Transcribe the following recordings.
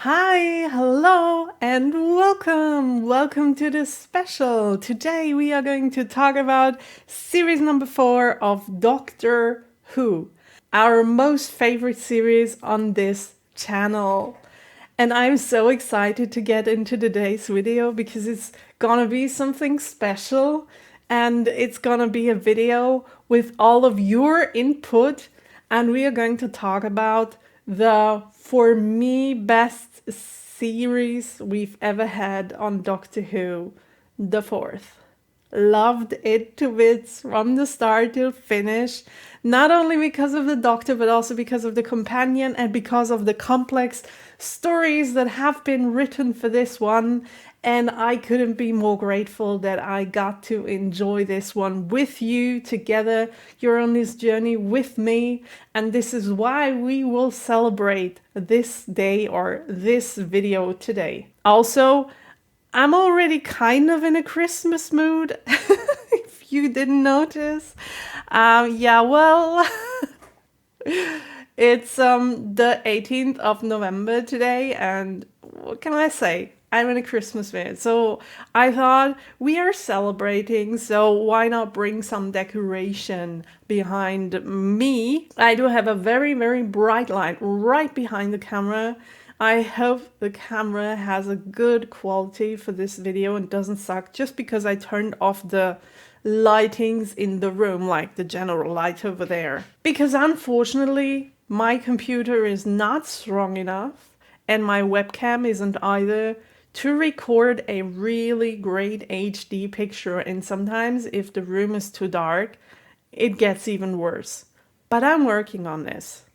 Hi, hello, and welcome! Welcome to this special. Today we are going to talk about series number 4 of Doctor Who, our most favorite series on this channel. And I'm so excited to get into today's video because it's gonna be something special and it's gonna be a video with all of your input, and we are going to talk about the, for me, best series we've ever had on Doctor Who, the fourth. Loved it to bits from the start till finish, not only because of the Doctor, but also because of the companion and because of the complex stories that have been written for this one. And I couldn't be more grateful that I got to enjoy this one with you together. You're on this journey with me, and this is why we will celebrate this day or this video today. Also, I'm already kind of in a Christmas mood, if you didn't notice. Yeah, well, it's the 18th of November today, and what can I say? I'm in a Christmas mood. So I thought we are celebrating, so why not bring some decoration behind me? I do have a very, very bright light right behind the camera. I hope the camera has a good quality for this video and doesn't suck just because I turned off the lightings in the room, like the general light over there. Because unfortunately, my computer is not strong enough and my webcam isn't either to record a really great HD picture, and sometimes if the room is too dark, it gets even worse. But I'm working on this.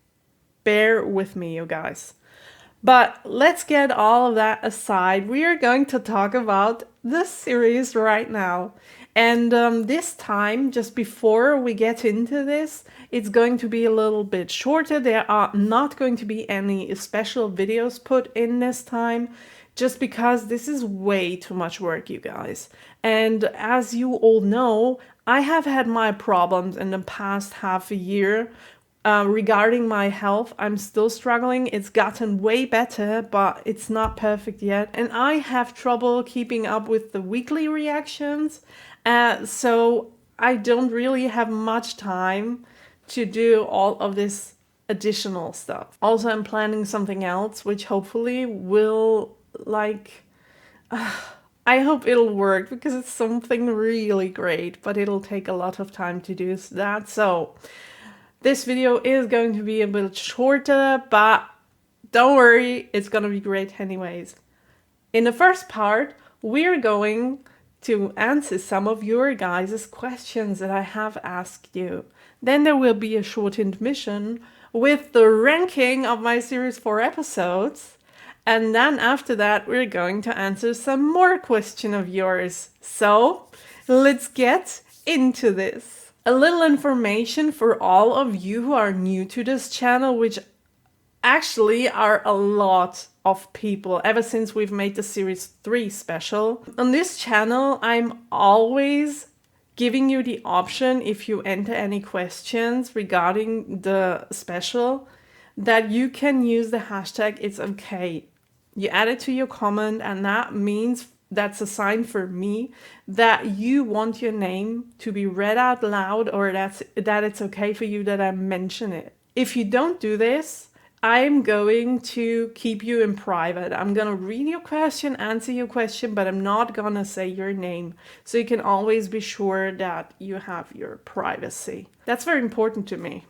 Bear with me, you guys. But let's get all of that aside. We are going to talk about the series right now. And this time, just before we get into this, it's going to be a little bit shorter. There are not going to be any special videos put in this time, just because this is way too much work, you guys. And as you all know, I have had my problems in the past half a year. Regarding my health, I'm still struggling. It's gotten way better, but it's not perfect yet. And I have trouble keeping up with the weekly reactions. So I don't really have much time to do all of this additional stuff. Also, I'm planning something else, which hopefully will, I hope it'll work because it's something really great, but it'll take a lot of time to do that. So this video is going to be a bit shorter, but don't worry, it's gonna be great anyways. In the first part, we're going to answer some of your guys' questions that I have asked you. Then there will be a short intermission with the ranking of my series 4 episodes. And then after that, we're going to answer some more questions of yours. So let's get into this. A little information for all of you who are new to this channel, which actually are a lot of people ever since we've made the series 3 special. On this channel, I'm always giving you the option, if you enter any questions regarding the special, that you can use the hashtag it's okay. You add it to your comment, and that means that's a sign for me that you want your name to be read out loud, or that it's okay for you that I mention it. If you don't do this, I'm going to keep you in private. I'm going to read your question, answer your question, but I'm not going to say your name. So you can always be sure that you have your privacy. That's very important to me.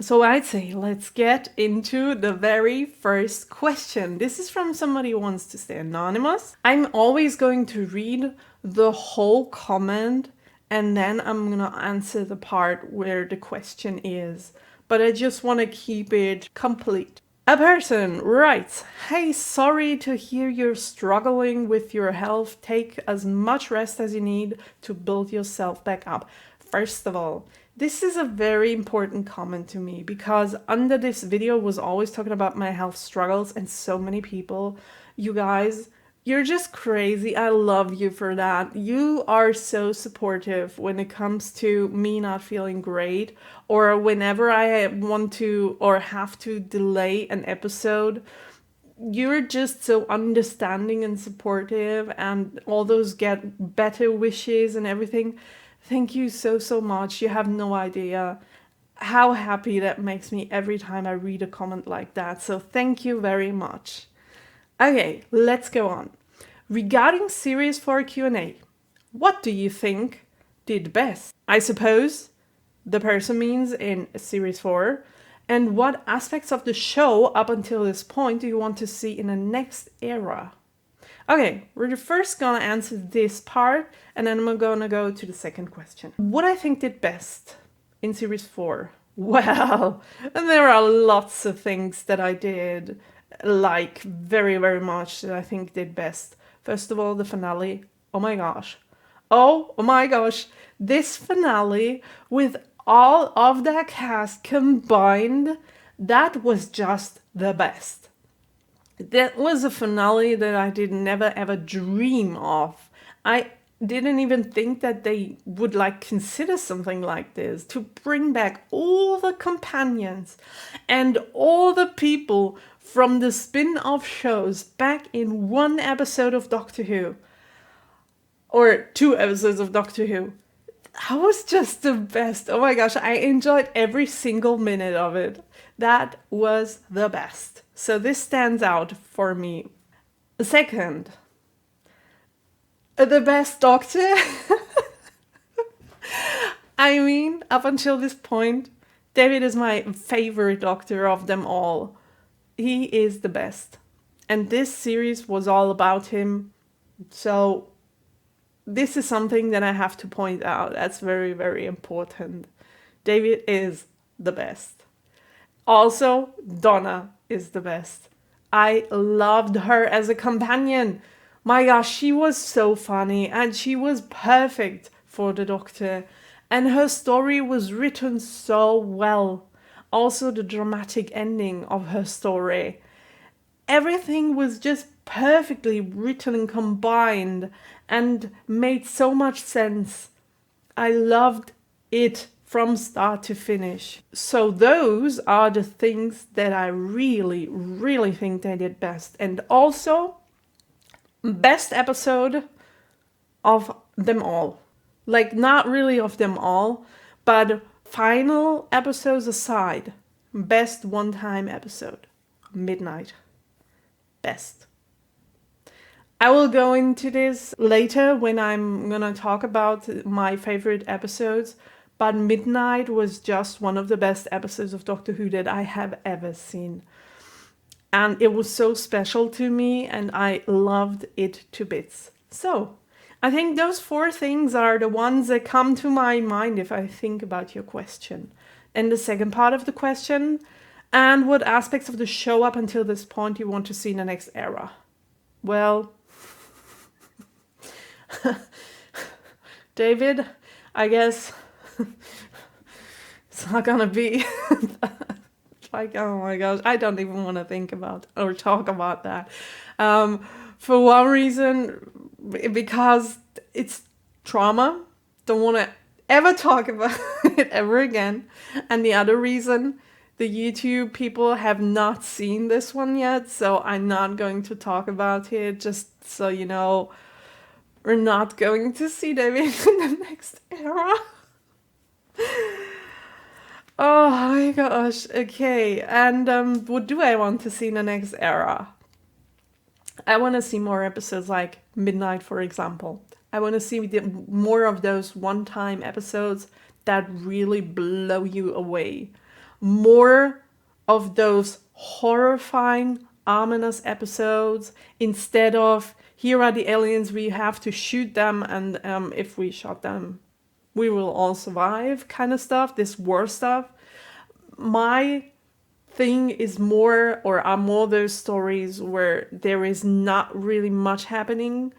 So I'd say let's get into the very first question. This is from somebody who wants to stay anonymous. I'm always going to read the whole comment and then I'm going to answer the part where the question is. But I just want to keep it complete. A person writes, "Hey, sorry to hear you're struggling with your health. Take as much rest as you need to build yourself back up." First of all, this is a very important comment to me because under this video was always talking about my health struggles, and so many people, you guys, you're just crazy. I love you for that. You are so supportive when it comes to me not feeling great, or whenever I want to or have to delay an episode. you're just so understanding and supportive, and all those get better wishes and everything. Thank you so, so much. You have no idea how happy that makes me every time I read a comment like that. So thank you very much. Okay, let's go on. Regarding Series 4 Q&A, what do you think did best? I suppose the person means in Series 4. And what aspects of the show up until this point do you want to see in the next era? Okay, we're first gonna answer this part, and then I'm gonna go to the second question. What I think did best in Series 4? Well, there are lots of things that I did like very, very much that I think did best. First of all, the finale. Oh my gosh. Oh my gosh. This finale with all of that cast combined, that was just the best. That was a finale that I did never ever dream of. I didn't even think that they would like consider something like this, to bring back all the companions and all the people from the spin-off shows back in one episode of Doctor Who, or 2 episodes of Doctor Who. That was just the best. Oh my gosh, I enjoyed every single minute of it. That was the best. So this stands out for me. Second, the best Doctor. I mean, up until this point, David is my favorite Doctor of them all. He is the best. And this series was all about him. So this is something that I have to point out. That's very, very important. David is the best. Also, Donna is the best. I loved her as a companion. My gosh, she was so funny and she was perfect for the Doctor. And her story was written so well. Also, the dramatic ending of her story. Everything was just perfectly written and combined and made so much sense. I loved it from start to finish. So those are the things that I really, really think they did best. And also, best episode of them all. Like, not really of them all, but final episodes aside, best one-time episode. Midnight. Best. I will go into this later when I'm gonna talk about my favorite episodes, but Midnight was just one of the best episodes of Doctor Who that I have ever seen. And it was so special to me and I loved it to bits. So, I think those 4 things are the ones that come to my mind if I think about your question. And the second part of the question, and what aspects of the show up until this point you want to see in the next era? Well, David, I guess it's not gonna be like, oh my gosh, I don't even want to think about or talk about that. For one reason, because it's trauma. Don't want to ever talk about it ever again. And the other reason, the YouTube people have not seen this one yet, so I'm not going to talk about it, just so you know. We're not going to see David in the next era. Oh my gosh, okay. And what do I want to see in the next era? I want to see more episodes like Midnight, for example. I want to see more of those one-time episodes that really blow you away. More of those horrifying, ominous episodes instead of, here are the aliens, we have to shoot them, and if we shot them, we will all survive kind of stuff, this war stuff. My thing is more, or are more those stories where there is not really much happening,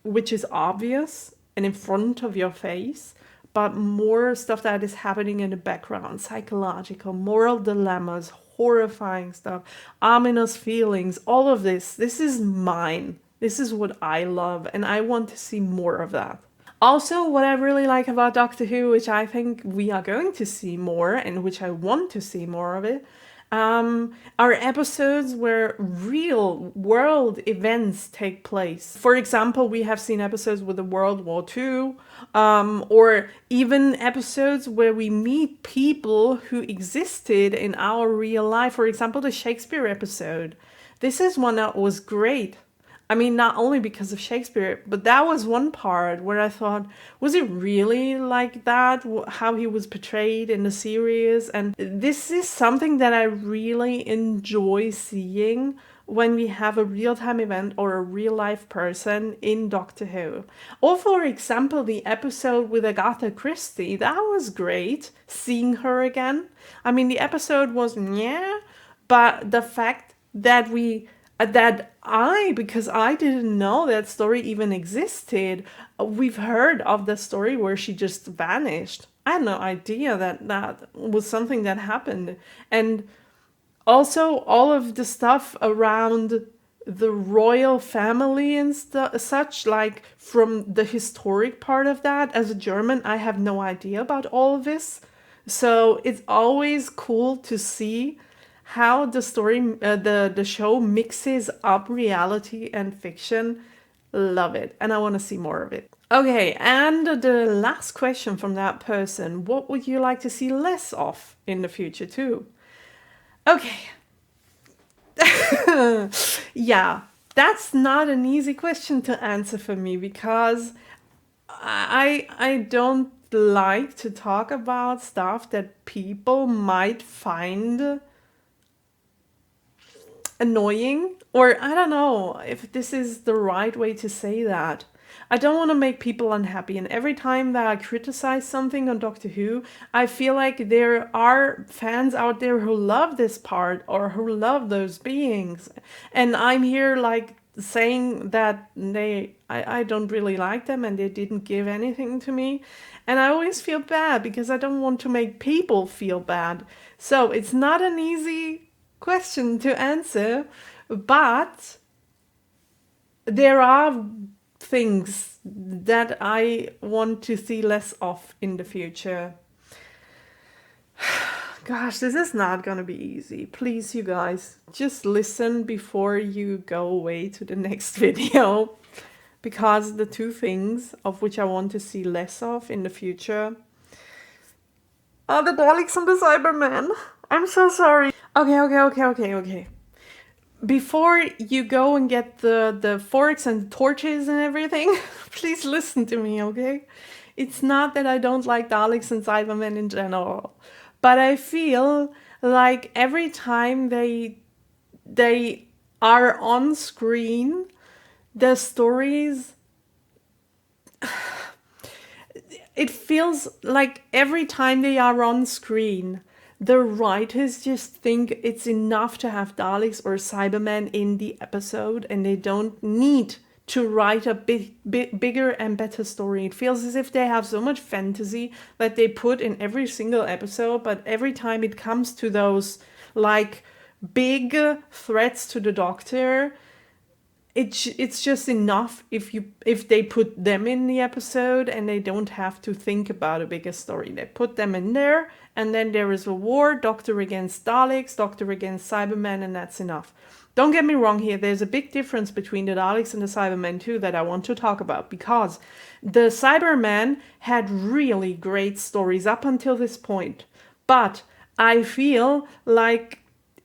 which is obvious and in front of your face, but more stuff that is happening in the background, psychological, moral dilemmas, horrifying stuff, ominous feelings, all of this. This is mine. This is what I love, and I want to see more of that. Also, what I really like about Doctor Who, which I think we are going to see more, and which I want to see more of it, are episodes where real world events take place. For example, we have seen episodes with the World War II, or even episodes where we meet people who existed in our real life. For example, the Shakespeare episode. This is one that was great. I mean, not only because of Shakespeare, but that was one part where I thought, was it really like that? How he was portrayed in the series? And this is something that I really enjoy seeing when we have a real-time event or a real-life person in Doctor Who. Or for example, the episode with Agatha Christie, that was great, seeing her again. I mean, the episode was yeah, but the fact that because I didn't know that story even existed. We've heard of the story where she just vanished. I had no idea that that was something that happened. And also all of the stuff around the royal family and such, like from the historic part of that. As a German, I have no idea about all of this. So it's always cool to see how the story, the show mixes up reality and fiction. Love it, and I want to see more of it. Okay, and the last question from that person: what would you like to see less of in the future too? Okay, yeah, that's not an easy question to answer for me because I don't like to talk about stuff that people might find annoying, or I don't know if this is the right way to say that. I don't want to make people unhappy, and every time that I criticize something on Doctor Who, I feel like there are fans out there who love this part or who love those beings, and I'm here like saying that I don't really like them and they didn't give anything to me, and I always feel bad because I don't want to make people feel bad. So it's not an easy question to answer, but there are things that I want to see less of in the future. Gosh, this is not gonna be easy. Please, you guys, just listen before you go away to the next video. Because the two things of which I want to see less of in the future are the Daleks and the Cybermen. I'm so sorry. Okay. Before you go and get the forks and torches and everything, please listen to me, okay? It's not that I don't like Daleks and Cybermen in general, but I feel like every time they are on screen, the stories, it feels like every time they are on screen, the writers just think it's enough to have Daleks or Cybermen in the episode and they don't need to write a bigger and better story. It feels as if they have so much fantasy that they put in every single episode, but every time it comes to those like big threats to the Doctor, it's just enough if they put them in the episode and they don't have to think about a bigger story. They put them in there, and then there is a war, Doctor against Daleks, Doctor against Cybermen, and that's enough. Don't get me wrong here, there's a big difference between the Daleks and the Cybermen too that I want to talk about, because the Cybermen had really great stories up until this point, but I feel like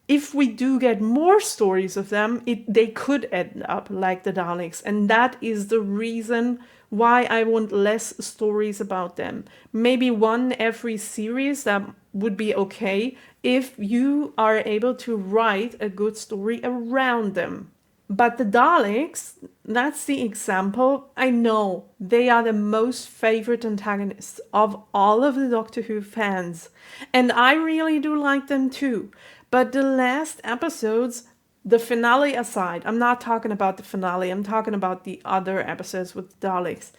if we do get more stories of them, they could end up like the Daleks. And that is the reason why I want less stories about them. Maybe one every series, that would be okay if you are able to write a good story around them. But the Daleks, that's the example. I know they are the most favorite antagonists of all of the Doctor Who fans. And I really do like them too. But the last episodes, the finale aside, I'm not talking about the finale, I'm talking about the other episodes with Daleks.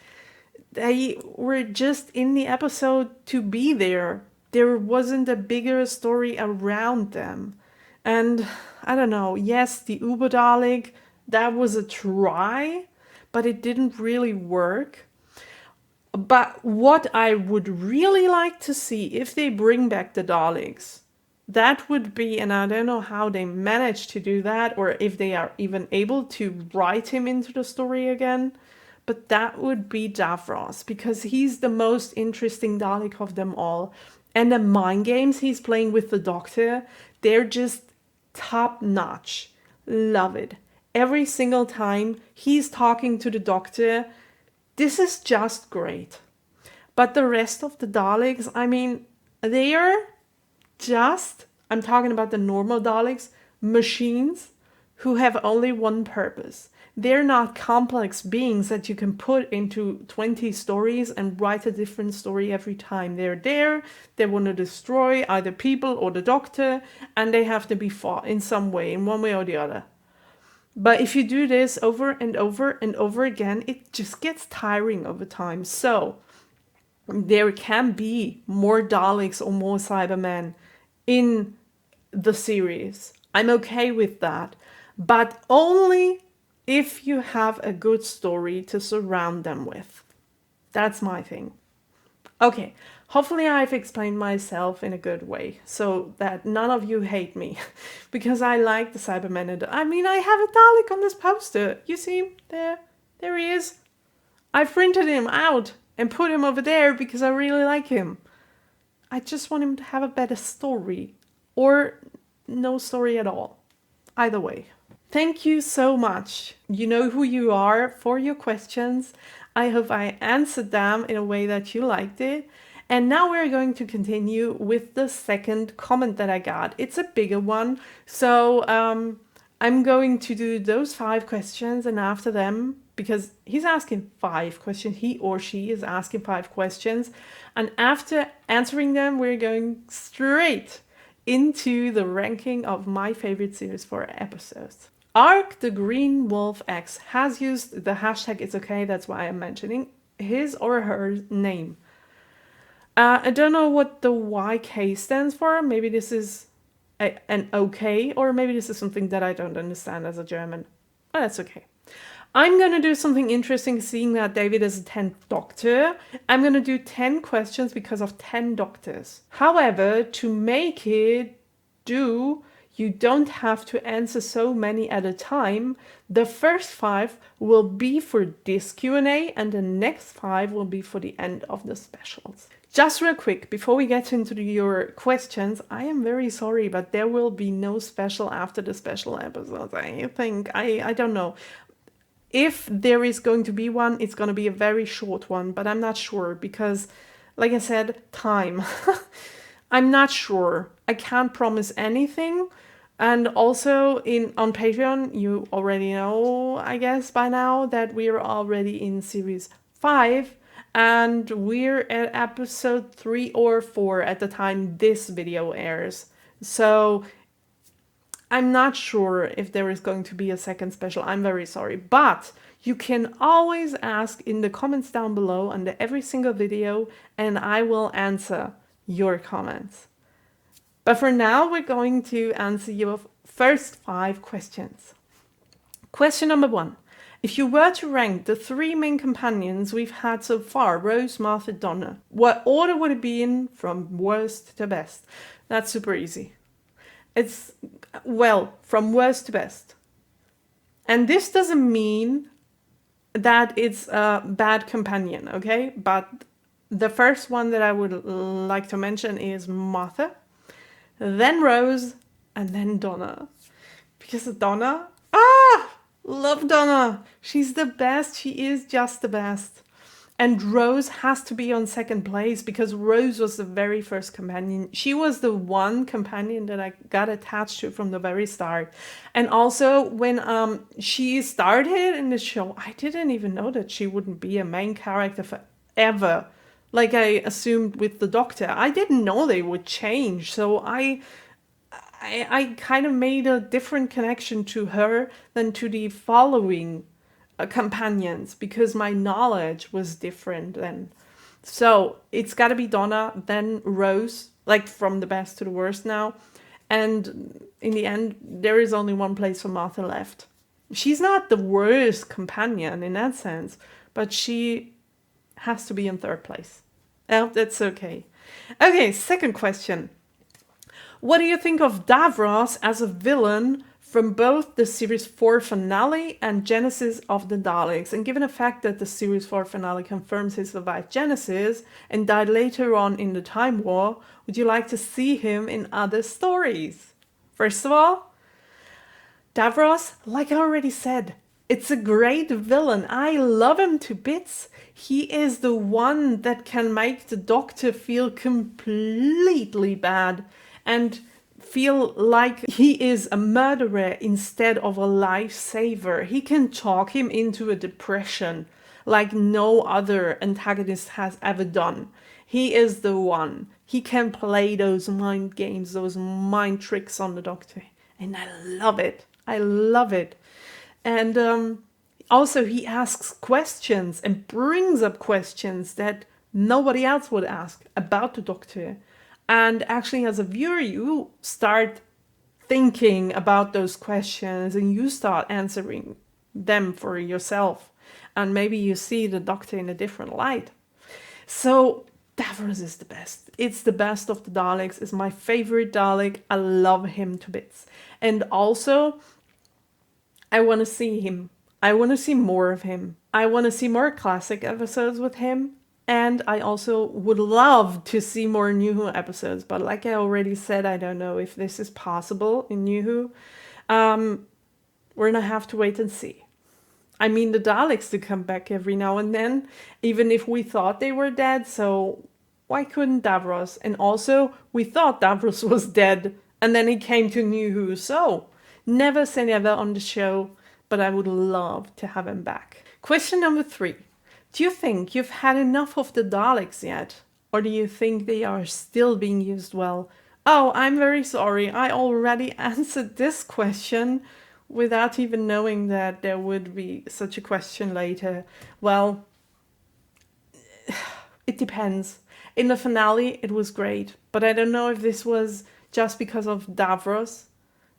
They were just in the episode to be there. There wasn't a bigger story around them. And I don't know, yes, the Uber Dalek, that was a try, but it didn't really work. But what I would really like to see if they bring back the Daleks, That would be, and I don't know how they managed to do that, or if they are even able to write him into the story again, but that would be Davros, because he's the most interesting Dalek of them all. And the mind games he's playing with the Doctor, they're just top notch. Love it. Every single time he's talking to the Doctor, this is just great. But the rest of the Daleks, I mean, they are just, I'm talking about the normal Daleks, machines who have only one purpose. They're not complex beings that you can put into 20 stories and write a different story every time. They're there, they want to destroy either people or the Doctor, and they have to be fought in some way, in one way or the other. But if you do this over and over and over again, it just gets tiring over time. So there can be more Daleks or more Cybermen in the series. I'm okay with that, but only if you have a good story to surround them with. That's my thing. Okay, hopefully I've explained myself in a good way so that none of you hate me because I like the Cybermen. I mean, I have a Dalek on this poster. You see him there? There he is. I printed him out and put him over there because I really like him. I just want him to have a better story, or no story at all. Either way. Thank you so much. You know who you are for your questions. I hope I answered them in a way that you liked it. And now we're going to continue with the second comment that I got. It's a bigger one. So I'm going to do those 5 questions, and after them, because he's asking 5 questions, he or she is asking 5 questions. And after answering them, we're going straight into the ranking of my favorite series for episodes. Ark the Green Wolf X has used the hashtag it's okay, that's why I'm mentioning his or her name. I don't know what the YK stands for. Maybe this is an okay, or maybe this is something that I don't understand as a German. But that's okay. I'm going to do something interesting, seeing that David is a 10th Doctor. I'm going to do 10 questions because of 10 Doctors. However, to make it do, you don't have to answer so many at a time. The first 5 will be for this Q&A, and the next 5 will be for the end of the specials. Just real quick, before we get into your questions, I am very sorry, but there will be no special after the special episodes. I think, I don't know. If there is going to be one, it's going to be a very short one, but I'm not sure because, like I said, time. I'm not sure. I can't promise anything. And also on Patreon, you already know, I guess by now, that we're already in series 5 and we're at episode 3 or 4 at the time this video airs. So I'm not sure if there is going to be a second special. I'm very sorry. But you can always ask in the comments down below under every single video, and I will answer your comments. But for now, we're going to answer your first 5 questions. Question number 1. If you were to rank the 3 main companions we've had so far, Rose, Martha, Donna, what order would it be in from worst to best? That's super easy. It's, well, from worst to best. And this doesn't mean that it's a bad companion, okay? But the first one that I would like to mention is Martha, then Rose, and then Donna. Because Donna, love Donna. She's the best. She is just the best. And Rose has to be on second place because Rose was the very first companion. She was the one companion that I got attached to from the very start. And also when she started in the show, I didn't even know that she wouldn't be a main character forever. Like I assumed with the Doctor. I didn't know they would change. So I kind of made a different connection to her than to the following companions because my knowledge was different then. So it's got to be Donna, then Rose, like from the best to the worst now. And in the end, there is only one place for Martha left. She's not the worst companion in that sense, but she has to be in third place. Oh, that's okay. Okay, second question. What do you think of Davros as a villain from both the Series 4 finale and Genesis of the Daleks? And given the fact that the Series 4 finale confirms he survived Genesis and died later on in the Time War, would you like to see him in other stories? First of all, Davros, like I already said, it's a great villain. I love him to bits. He is the one that can make the Doctor feel completely bad and feel like he is a murderer instead of a lifesaver. He can talk him into a depression like no other antagonist has ever done. He is the one. He can play those mind games, those mind tricks on the Doctor. And I love it. I love it. And also he asks questions and brings up questions that nobody else would ask about the Doctor. And actually, as a viewer, you start thinking about those questions and you start answering them for yourself. And maybe you see the Doctor in a different light. So Davros is the best. It's the best of the Daleks. It's my favorite Dalek. I love him to bits. And also, I want to see him. I want to see more of him. I want to see more classic episodes with him. And I also would love to see more New Who episodes. But like I already said, I don't know if this is possible in New Who. We're going to have to wait and see. I mean, the Daleks do come back every now and then, even if we thought they were dead. So why couldn't Davros? And also, we thought Davros was dead. And then he came to New Who. So never say never on the show. But I would love to have him back. Question number 3. Do you think you've had enough of the Daleks yet? Or do you think they are still being used well? Oh, I'm very sorry. I already answered this question without even knowing that there would be such a question later. Well, it depends. In the finale, it was great. But I don't know if this was just because of Davros.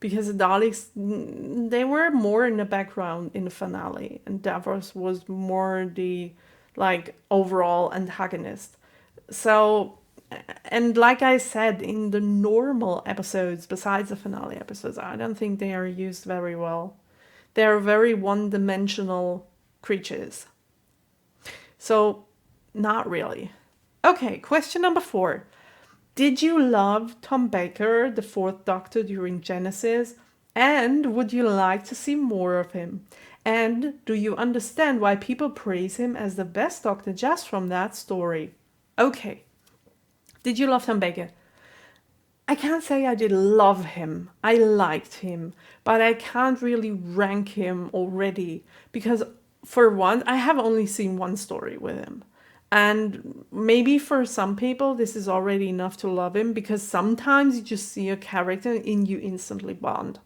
Because the Daleks, they were more in the background in the finale. And Davros was more the, overall antagonist. So, and like I said, in the normal episodes, besides the finale episodes, I don't think they are used very well. They're very one-dimensional creatures. So, not really. Okay, question number 4. Did you love Tom Baker, the 4th Doctor during Genesis? And would you like to see more of him? And do you understand why people praise him as the best Doctor just from that story? Okay. Did you love Tom Baker? I can't say I did love him. I liked him. But I can't really rank him already. Because for one, I have only seen one story with him. And maybe for some people, this is already enough to love him, because sometimes you just see a character and you instantly bond.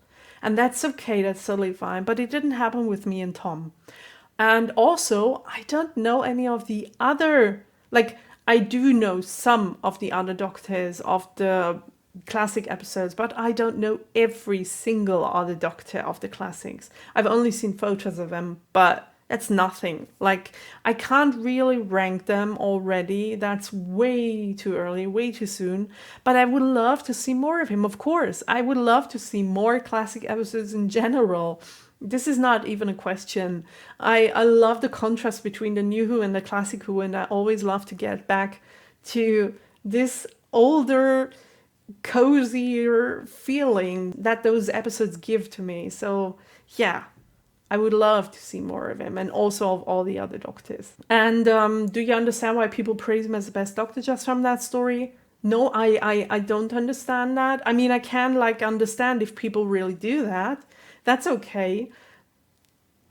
And that's okay, that's totally fine. But it didn't happen with me and Tom. And also, I don't know any of the other, I do know some of the other Doctors of the classic episodes, but I don't know every single other Doctor of the classics. I've only seen photos of them, but that's nothing. I can't really rank them already. That's way too early, way too soon. But I would love to see more of him, of course. I would love to see more classic episodes in general. This is not even a question. I love the contrast between the New Who and the Classic Who, and I always love to get back to this older, cozier feeling that those episodes give to me. So, yeah. I would love to see more of him, and also of all the other Doctors. And do you understand why people praise him as the best Doctor just from that story? No, I don't understand that. I mean, I can understand if people really do that. That's okay.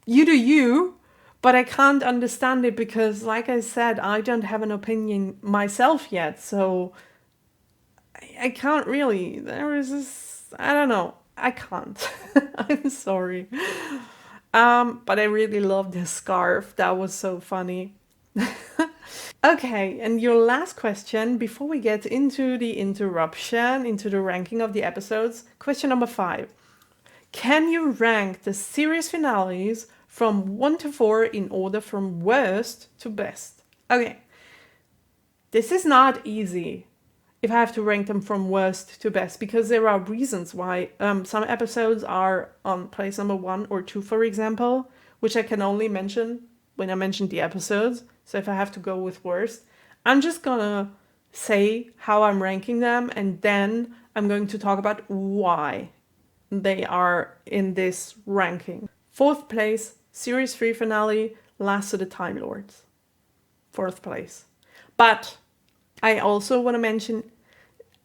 You do you, but I can't understand it because, like I said, I don't have an opinion myself yet. So I can't really. There is this. I don't know. I can't. I'm sorry. But I really loved his scarf. That was so funny. Okay, and your last question before we get into the interruption, into the ranking of the episodes. Question number 5. Can you rank the series finales from 1 to 4 in order from worst to best? Okay, this is not easy. if I have to rank them from worst to best, because there are reasons why some episodes are on place number 1 or 2, for example, which I can only mention when I mention the episodes. So if I have to go with worst, I'm just gonna say how I'm ranking them, and then I'm going to talk about why they are in this ranking. 4th place, Series 3 finale, Last of the Time Lords. 4th place. But I also want to mention,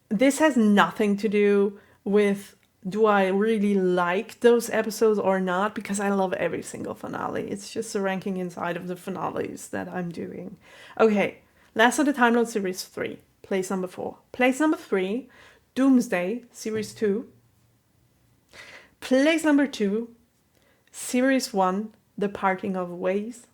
this has nothing to do with do I really like those episodes or not, because I love every single finale. It's just a ranking inside of the finales that I'm doing. Okay, Last of the Time Lords Series 3, place number 4. Place number 3, Doomsday Series 2. Place number 2, Series 1, The Parting of Ways.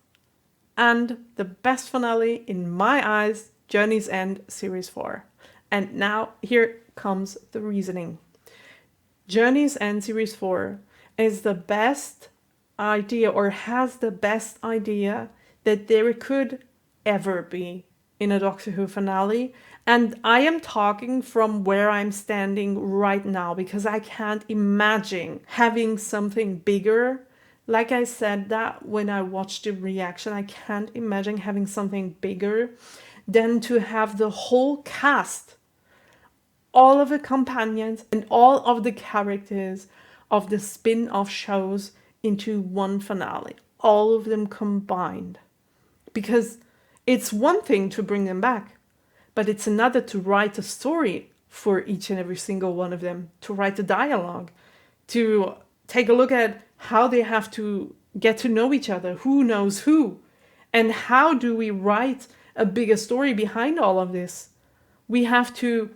And the best finale in my eyes, Journey's End Series 4. And now here comes the reasoning. Journey's End Series 4 is the best idea, or has the best idea that there could ever be in a Doctor Who finale. And I am talking from where I'm standing right now, because I can't imagine having something bigger. Like I said that when I watched the reaction, I can't imagine having something bigger than to have the whole cast, all of the companions and all of the characters of the spin-off shows into one finale. All of them combined. Because it's one thing to bring them back, but it's another to write a story for each and every single one of them, to write the dialogue, to take a look at how they have to get to know each other, who knows who, and how do we write a bigger story behind all of this. We have to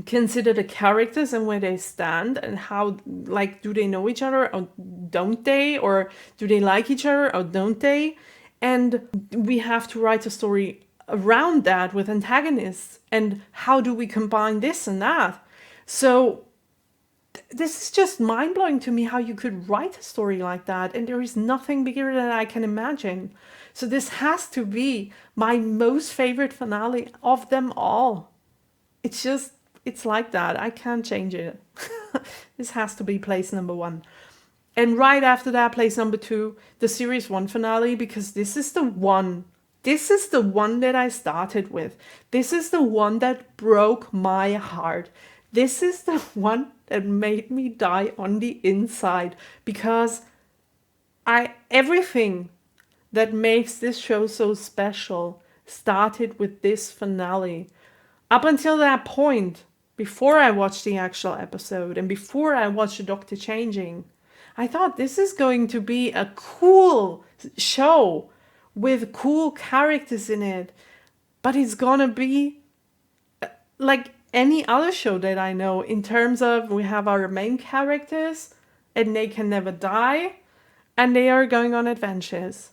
consider the characters and where they stand, and how, like, do they know each other or don't they, or do they like each other or don't they, and we have to write a story around that with antagonists, and how do we combine this and that. So this is just mind-blowing to me, how you could write a story like that, and there is nothing bigger than I can imagine. So this has to be my most favorite finale of them all. It's like that. I can't change it. This has to be place number 1. And right after that, place number 2, the Series 1 finale, because this is the one. This is the one that I started with. This is the one that broke my heart. This is the one that made me die on the inside, because everything that makes this show so special started with this finale. Up until that point, before I watched the actual episode and before I watched the Doctor changing, I thought this is going to be a cool show with cool characters in it, but it's gonna be like any other show that I know, in terms of we have our main characters and they can never die and they are going on adventures.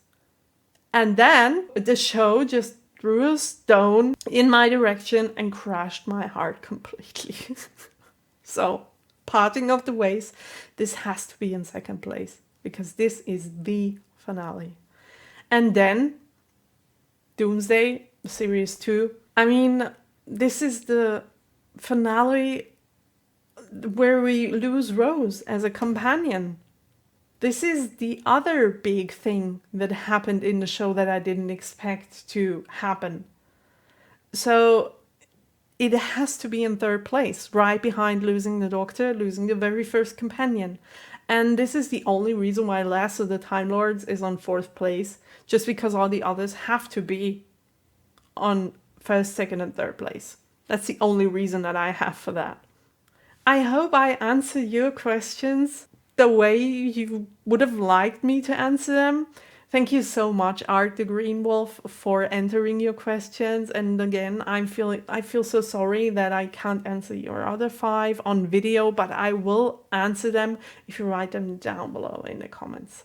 And then the show just threw a stone in my direction and crashed my heart completely. So, Parting of the Ways, this has to be in second place, because this is the finale. And then Doomsday Series 2. I mean, this is the finale where we lose Rose as a companion. This is the other big thing that happened in the show that I didn't expect to happen. So it has to be in third place, right behind losing the Doctor, losing the very first companion. And this is the only reason why Last of the Time Lords is on 4th place, just because all the others have to be on 1st, 2nd, and 3rd place. That's the only reason that I have for that. I hope I answered your questions the way you would have liked me to answer them. Thank you so much, Art the Green Wolf, for entering your questions. And again, I feel so sorry that I can't answer your other 5 on video, but I will answer them if you write them down below in the comments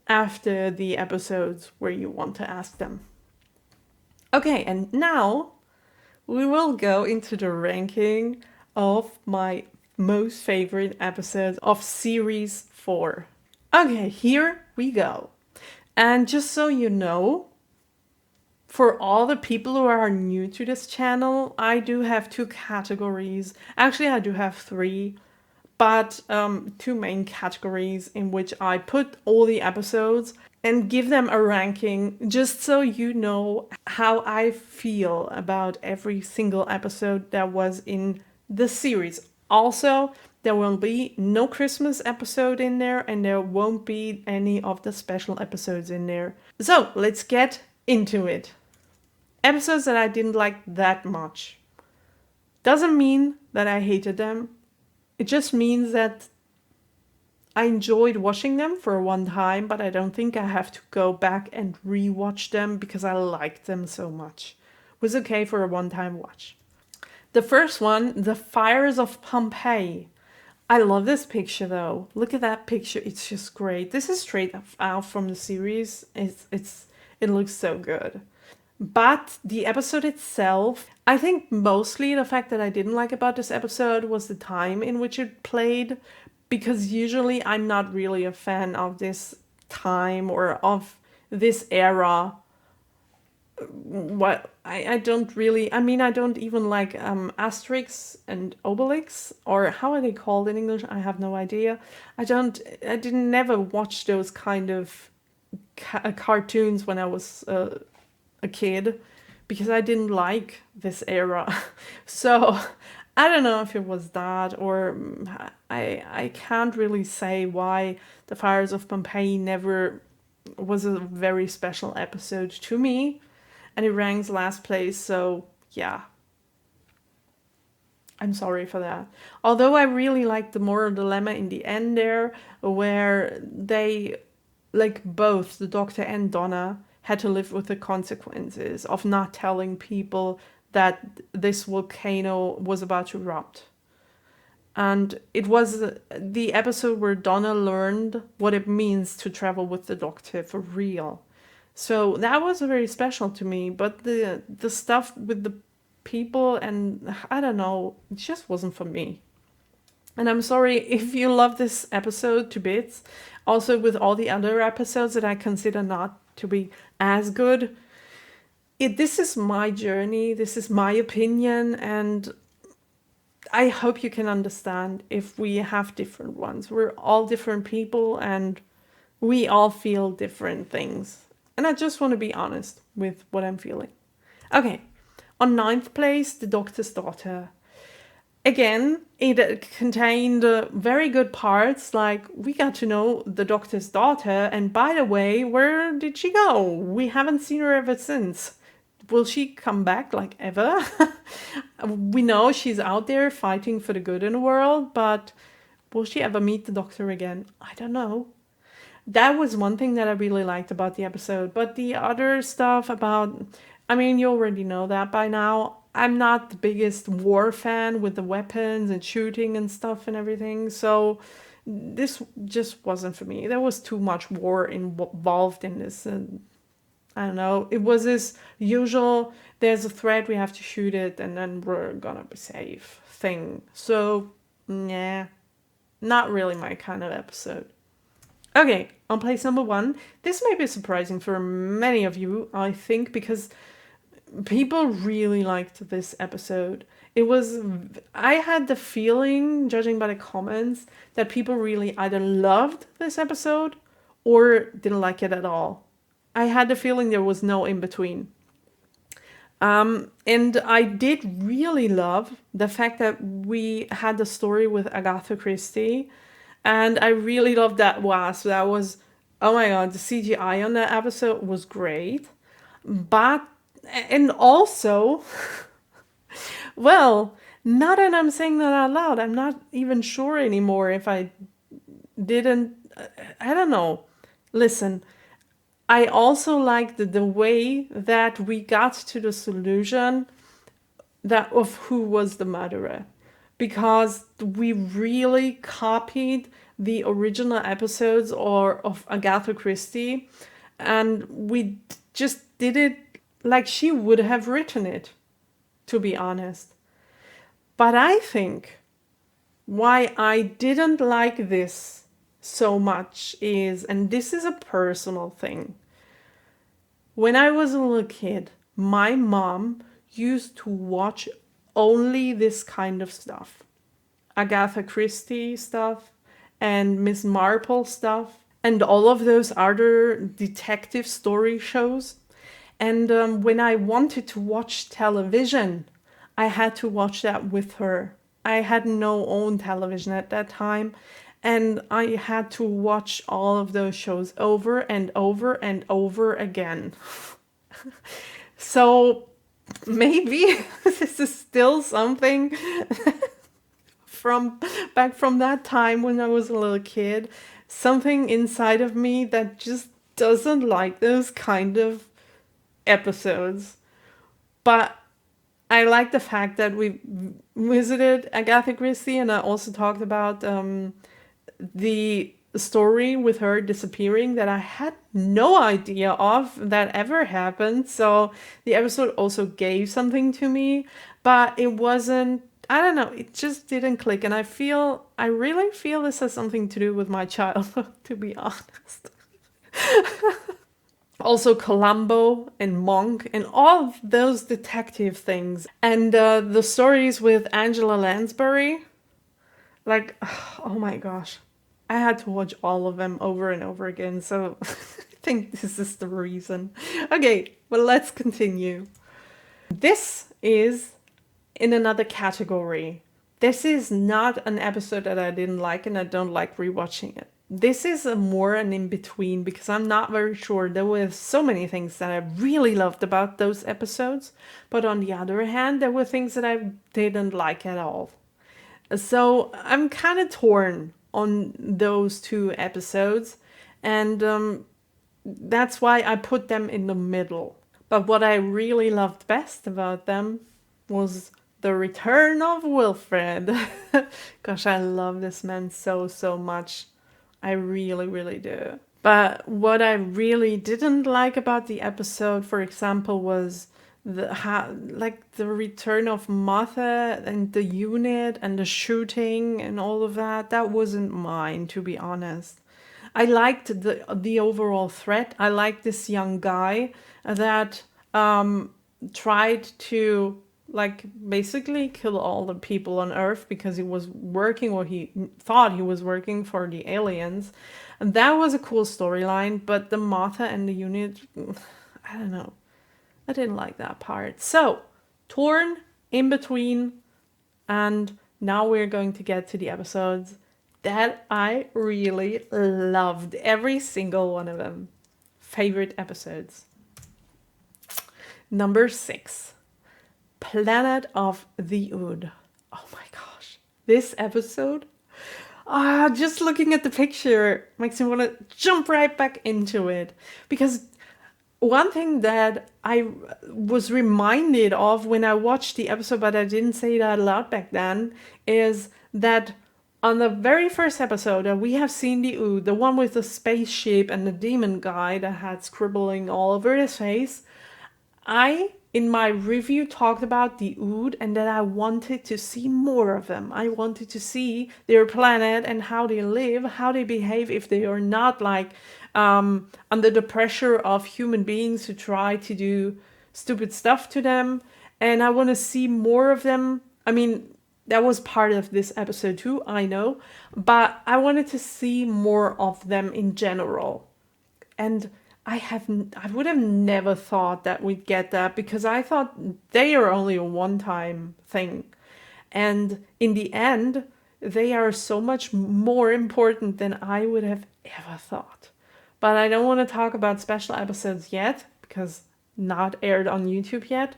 after the episodes where you want to ask them. Okay, and now we will go into the ranking of my most favorite episodes of Series 4. Okay, here we go. And just so you know, For all the people who are new to this channel, I do have two categories. Actually, I do have three, but two main categories in which I put all the episodes and give them a ranking, just so you know how I feel about every single episode that was in the series. Also, there will be no Christmas episode in there, and there won't be any of the special episodes in there. So let's get into it. Episodes that I didn't like that much. Doesn't mean that I hated them. It just means that I enjoyed watching them for one time, but I don't think I have to go back and rewatch them because I liked them so much. It was okay for a one-time watch. The first one, The Fires of Pompeii. I love this picture though. Look at that picture. It's just great. This is straight out from the series. It looks so good. But the episode itself, I think mostly the fact that I didn't like about this episode was the time in which it played, because usually I'm not really a fan of this time or of this era. What I don't really, I mean, I don't even like Asterix and Obelix, or how are they called in English? I have no idea. I didn't never watch those kind of cartoons when I was a kid, because I didn't like this era. So I don't know if it was that, or I can't really say why The Fires of Pompeii never was a very special episode to me, and it ranks last place, so yeah. I'm sorry for that. Although I really liked the moral dilemma in the end there, where they, like both the Doctor and Donna, had to live with the consequences of not telling people that this volcano was about to erupt. And it was the episode where Donna learned what it means to travel with the Doctor for real. So that was very special to me. But the stuff with the people, and I don't know, it just wasn't for me. And I'm sorry if you love this episode to bits. Also, with all the other episodes that I consider not to be as good, this is my journey, this is my opinion, and I hope you can understand if we have different ones. We're all different people and we all feel different things. And I just want to be honest with what I'm feeling. Okay, on 9th place, The Doctor's Daughter. Again, it contained very good parts, like we got to know the Doctor's daughter, and by the way, where did she go? We haven't seen her ever since. Will she come back, like, ever? We know she's out there fighting for the good in the world, but will she ever meet the Doctor again? I don't know. That was one thing that I really liked about the episode, but the other stuff about, I mean, you already know that by now. I'm not the biggest war fan with the weapons and shooting and stuff and everything, so this just wasn't for me. There was too much war involved in this, and I don't know. It was this usual, there's a threat, we have to shoot it, and then we're gonna be safe thing. So, nah, not really my kind of episode. Okay, on place number 1. This may be surprising for many of you, I think, because people really liked this episode. I had the feeling, judging by the comments, that people really either loved this episode or didn't like it at all. I had the feeling there was no in between. And I did really love the fact that we had the story with Agatha Christie. And I really loved that wasp. That was, oh my god, the CGI on that episode was great. And also, well, now that I'm saying that out loud, I'm not even sure anymore if I didn't, I don't know. Listen, I also liked the way that we got to the solution of who was the murderer, because we really copied the original episodes of Agatha Christie, and we just did it like she would have written it, to be honest. But I think why I didn't like this so much is, and this is a personal thing, when I was a little kid, my mom used to watch only this kind of stuff. Agatha Christie stuff and Miss Marple stuff and all of those other detective story shows. And when I wanted to watch television, I had to watch that with her. I had no own television at that time, and I had to watch all of those shows over and over and over again. So maybe this is still something from back from that time when I was a little kid. Something inside of me that just doesn't like those kind of episodes. But I like the fact that we visited Agatha Christie, and I also talked about the story with her disappearing that I had no idea of that ever happened. So the episode also gave something to me, but it wasn't, I don't know, it just didn't click. And I really feel this has something to do with my childhood, to be honest. Also Columbo and Monk and all of those detective things. And the stories with Angela Lansbury, like, oh my gosh. I had to watch all of them over and over again, so I think this is the reason. Okay, well, let's continue. This is in another category. This is not an episode that I didn't like, and I don't like rewatching it. This is more an in-between because I'm not very sure. There were so many things that I really loved about those episodes, but on the other hand, there were things that I didn't like at all. So I'm kind of torn on those two episodes, and that's why I put them in the middle. But what I really loved best about them was the return of Wilfred. Gosh, I love this man so, so much. I really, really do. But what I really didn't like about the episode, for example, was the return of Martha and the unit and the shooting and all of that. That wasn't mine, to be honest. I liked the overall threat. I liked this young guy that tried to basically kill all the people on Earth because he was working, or he thought he was working for the aliens. And that was a cool storyline, but the Martha and the unit, I don't know. I didn't like that part. So, torn, in between, and now we're going to get to the episodes that I really loved. Every single one of them. Favorite episodes. Number 6. Planet of the Ood. Oh my gosh. This episode, just looking at the picture makes me want to jump right back into it. Because one thing that I was reminded of when I watched the episode, but I didn't say that aloud back then, is that on the very first episode, we have seen the Ood, the one with the spaceship and the demon guy that had scribbling all over his face. In my review, talked about the Ood and that I wanted to see more of them. I wanted to see their planet and how they live, how they behave if they are not under the pressure of human beings who try to do stupid stuff to them. And I want to see more of them. I mean, that was part of this episode too, I know. But I wanted to see more of them in general. And I would have never thought that we'd get that, because I thought they are only a one-time thing. And in the end, they are so much more important than I would have ever thought. But I don't want to talk about special episodes yet, because not aired on YouTube yet.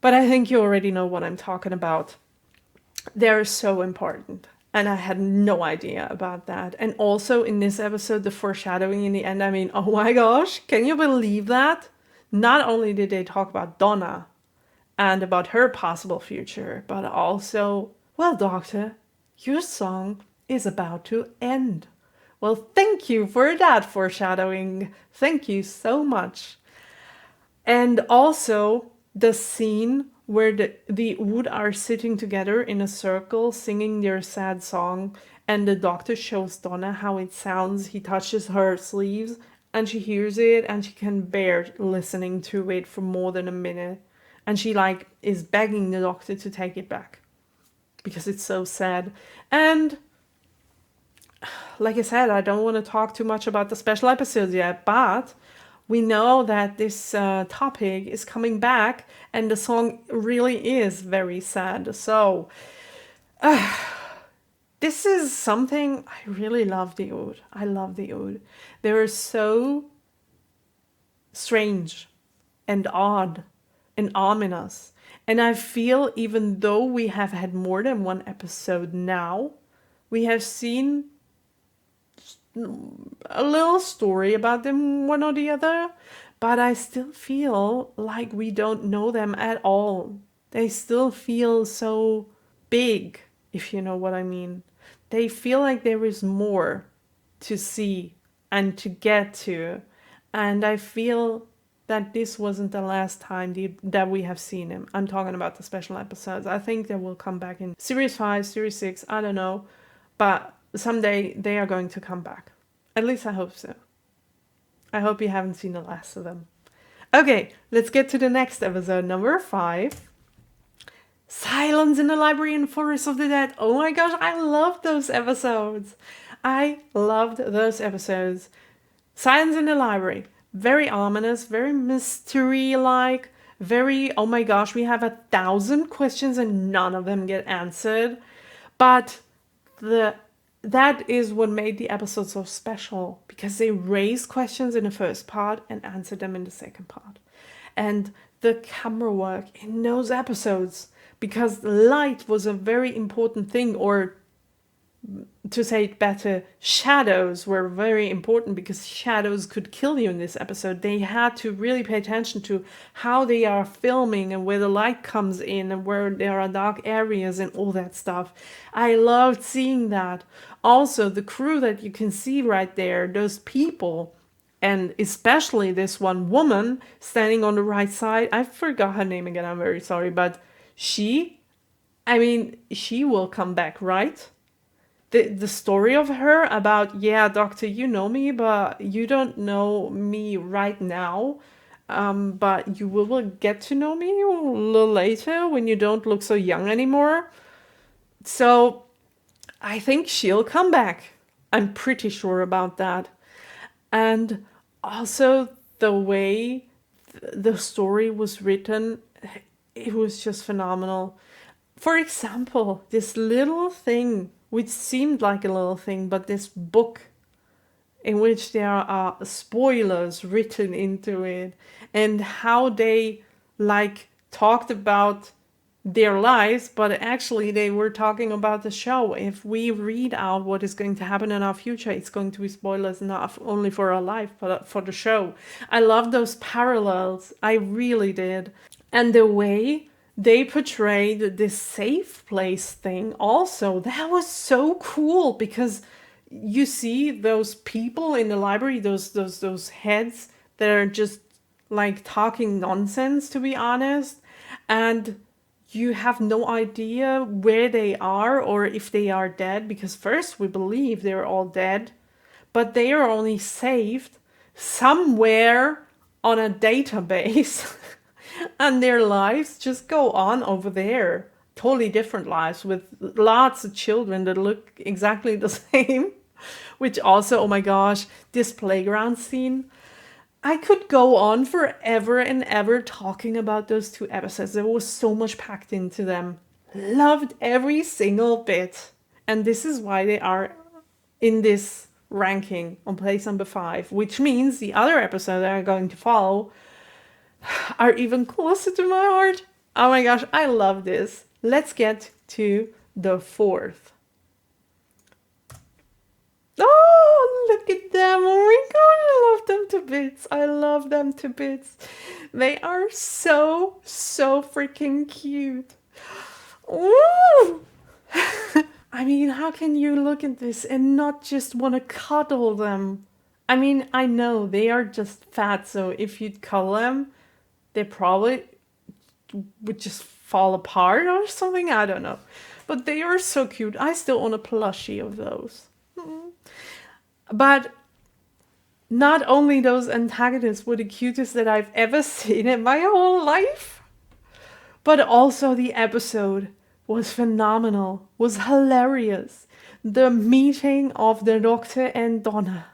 But I think you already know what I'm talking about. They're so important. And I had no idea about that. And also in this episode, the foreshadowing in the end, I mean, oh my gosh, can you believe that? Not only did they talk about Donna and about her possible future, but also, well, Doctor, your song is about to end. Well, thank you for that foreshadowing. Thank you so much. And also the scene where the Ood are sitting together in a circle singing their sad song, and the Doctor shows Donna how it sounds. He touches her sleeves. and she hears it and she can bear listening to it for more than a minute. And she like is begging the doctor to take it back because it's so sad. And like I said, I don't want to talk too much about the special episodes yet, but we know that this topic is coming back and the song really is very sad. So this is something I really love the Ode. I love the Ode. They are so strange and odd and ominous. And I feel even though we have had more than one episode now, we have seen a little story about them, one or the other, but I still feel like we don't know them at all. They still feel so big, if you know what I mean. They feel like there is more to see and to get to. And I feel that this wasn't the last time that we have seen him. I'm talking about the special episodes. I think they will come back in Series 5, Series 6, I don't know. But someday they are going to come back. At least I hope so. I hope you haven't seen the last of them. Okay, let's get to the next episode, number 5. Silence in the Library in Forest of the Dead. Oh my gosh, I loved those episodes. I loved those episodes. Silence in the Library. Very ominous, very mystery-like, very, oh my gosh, we have 1,000 questions and none of them get answered. But that is what made the episode so special, because they raised questions in the first part and answered them in the second part. And the camera work in those episodes, because light was a very important thing, or to say it better, shadows were very important, because shadows could kill you in this episode. They had to really pay attention to how they are filming and where the light comes in and where there are dark areas and all that stuff. I loved seeing that. Also, the crew that you can see right there, those people, and especially this one woman standing on the right side. I forgot her name again, I'm very sorry, but she will come back, right? The story of her about, yeah, doctor, you know me, but you don't know me right now. But you will get to know me a little later when you don't look so young anymore. So I think she'll come back. I'm pretty sure about that. And also the way the story was written, it was just phenomenal. For example, this little thing, which seemed like a little thing, but this book in which there are spoilers written into it, and how they like talked about their lives, but actually they were talking about the show. If we read out what is going to happen in our future, it's going to be spoilers not only for our life, but for the show. I love those parallels. I really did. And the way they portrayed this safe place thing also, that was so cool, because you see those people in the library, those heads that are just like talking nonsense, to be honest, and you have no idea where they are or if they are dead, because first we believe they're all dead, but they are only saved somewhere on a database and their lives just go on over there. Totally different lives with lots of children that look exactly the same, which also, oh my gosh, this playground scene. I could go on forever and ever talking about those 2 episodes. There was so much packed into them. Loved every single bit. And this is why they are in this ranking on place number 5, which means the other episodes that are going to follow are even closer to my heart. Oh my gosh, I love this. Let's get to the 4th. Oh, look at them. Oh my god, I love them to bits. I love them to bits. They are so freaking cute. Ooh. I mean, how can you look at this and not just want to cuddle them? I mean, I know they are just fat, so if you'd cuddle them, they probably would just fall apart or something. I don't know. But they are so cute. I still own a plushie of those. But not only those antagonists were the cutest that I've ever seen in my whole life, but also the episode was phenomenal, was hilarious. The meeting of the Doctor and Donna.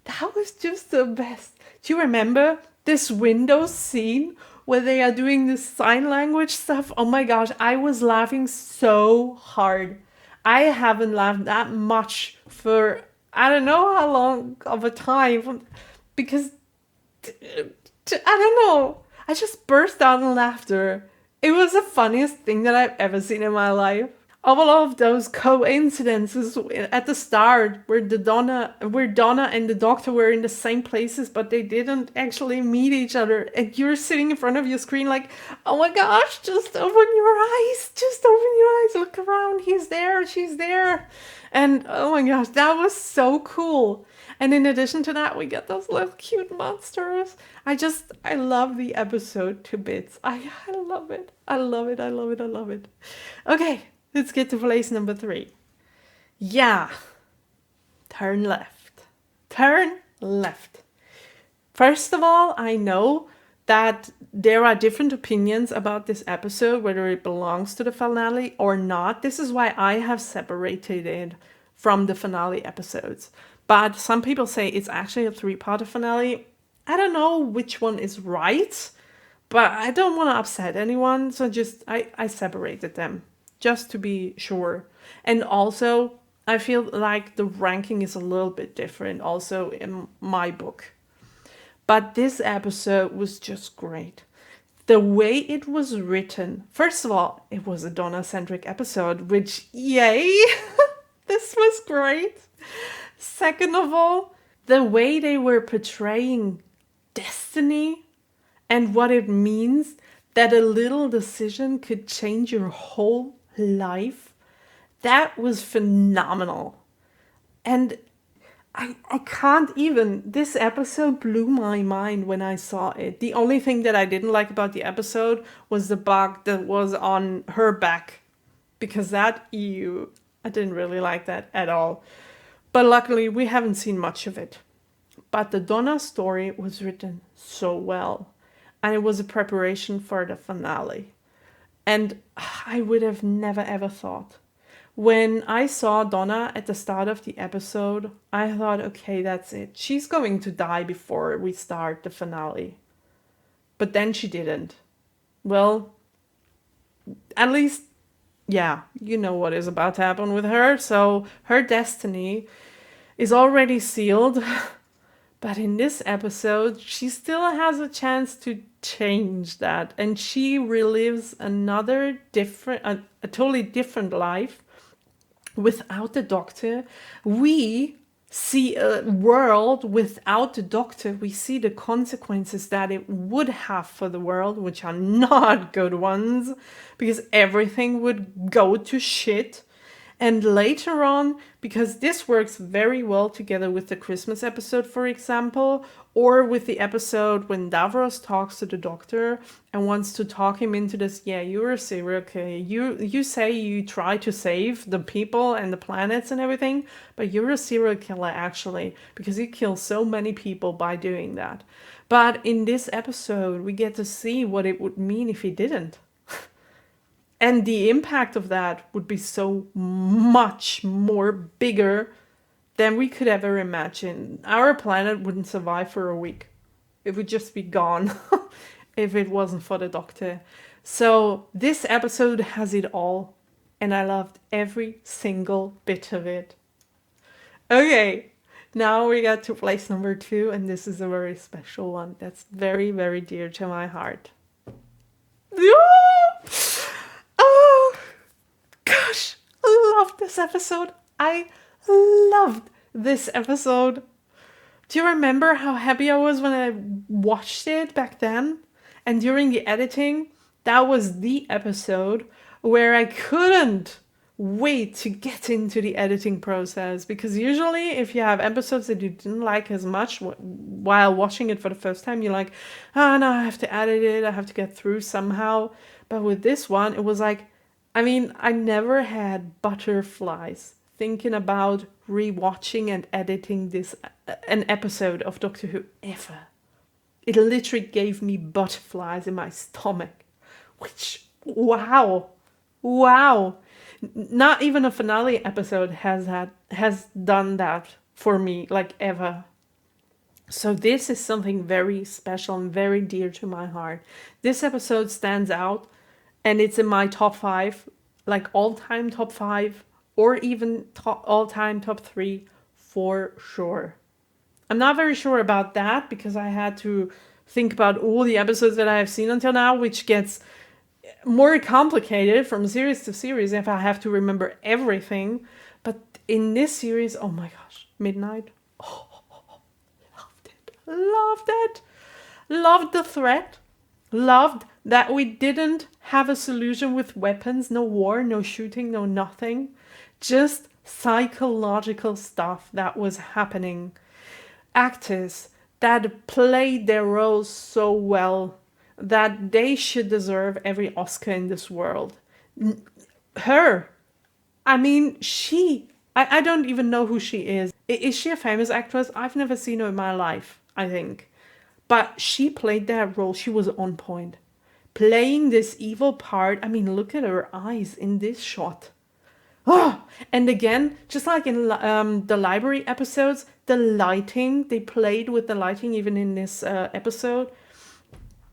That was just the best. Do you remember this window scene where they are doing this sign language stuff? Oh my gosh, I was laughing so hard. I haven't laughed that much for I don't know how long of a time because I don't know. I just burst out in laughter. It was the funniest thing that I've ever seen in my life. All of those coincidences at the start where Donna and the Doctor were in the same places, but they didn't actually meet each other, and you're sitting in front of your screen like, oh my gosh, just open your eyes, look around, he's there, she's there, and oh my gosh, that was so cool. And in addition to that, we get those little cute monsters. I love the episode to bits. I love it. I love it. I love it. I love it. Okay, let's get to place number 3. Yeah. Turn left. Turn left. First of all, I know that there are different opinions about this episode, whether it belongs to the finale or not. This is why I have separated it from the finale episodes. But some people say it's actually a 3-part finale. I don't know which one is right, but I don't want to upset anyone, so I separated them just to be sure. And also, I feel like the ranking is a little bit different also in my book. But this episode was just great. The way it was written, first of all, it was a Donna-centric episode, which, yay! This was great. Second of all, the way they were portraying destiny and what it means that a little decision could change your whole life, that was phenomenal. And I can't even, this episode blew my mind when I saw it. The only thing that I didn't like about the episode was the bug that was on her back, because that, I didn't really like that at all. But luckily, we haven't seen much of it. But the Donna story was written so well. And it was a preparation for the finale. And I would have never ever thought. When I saw Donna at the start of the episode, I thought, okay, that's it. She's going to die before we start the finale. But then she didn't. Well, at least, yeah, you know what is about to happen with her. So her destiny is already sealed. But in this episode, she still has a chance to change that. And she relives another different, a totally different life without the Doctor. We see a world without the Doctor. We see the consequences that it would have for the world, which are not good ones, because everything would go to shit. And later on, because this works very well together with the Christmas episode, for example, or with the episode when Davros talks to the Doctor and wants to talk him into this, yeah, you're a serial killer. You say you try to save the people and the planets and everything, but you're a serial killer actually, because you kill so many people by doing that. But in this episode, we get to see what it would mean if he didn't. And the impact of that would be so much more bigger than we could ever imagine. Our planet wouldn't survive for a week. It would just be gone if it wasn't for the Doctor. So this episode has it all. And I loved every single bit of it. Okay, now we got to place number 2. And this is a very special one. That's very, very dear to my heart. Oh, gosh, I loved this episode. I loved this episode. Do you remember how happy I was when I watched it back then? And during the editing, that was the episode where I couldn't wait to get into the editing process. Because usually if you have episodes that you didn't like as much while watching it for the first time, you're like, oh no, I have to edit it, I have to get through somehow. But with this one, it was like, I mean, I never had butterflies thinking about rewatching and editing this an episode of Doctor Who ever. It literally gave me butterflies in my stomach, which, wow. Not even a finale episode has done that for me, like, ever. So this is something very special and very dear to my heart. This episode stands out, and it's in my top 5, like all-time top 5, or even all-time top 3 for sure. I'm not very sure about that because I had to think about all the episodes that I have seen until now, which gets more complicated from series to series if I have to remember everything. But in this series, oh my gosh, Midnight. Oh, loved it. Loved it. Loved the threat. Loved that we didn't have a solution with weapons, no war, no shooting, no nothing. Just psychological stuff that was happening. Actors that played their roles so well that they should deserve every Oscar in this world. Her. I mean, I don't even know who she is. Is she a famous actress? I've never seen her in my life, I think. But she played that role. She was on point. Playing this evil part. I mean, look at her eyes in this shot. Oh, and again, just like in the library episodes, the lighting, they played with the lighting even in this episode.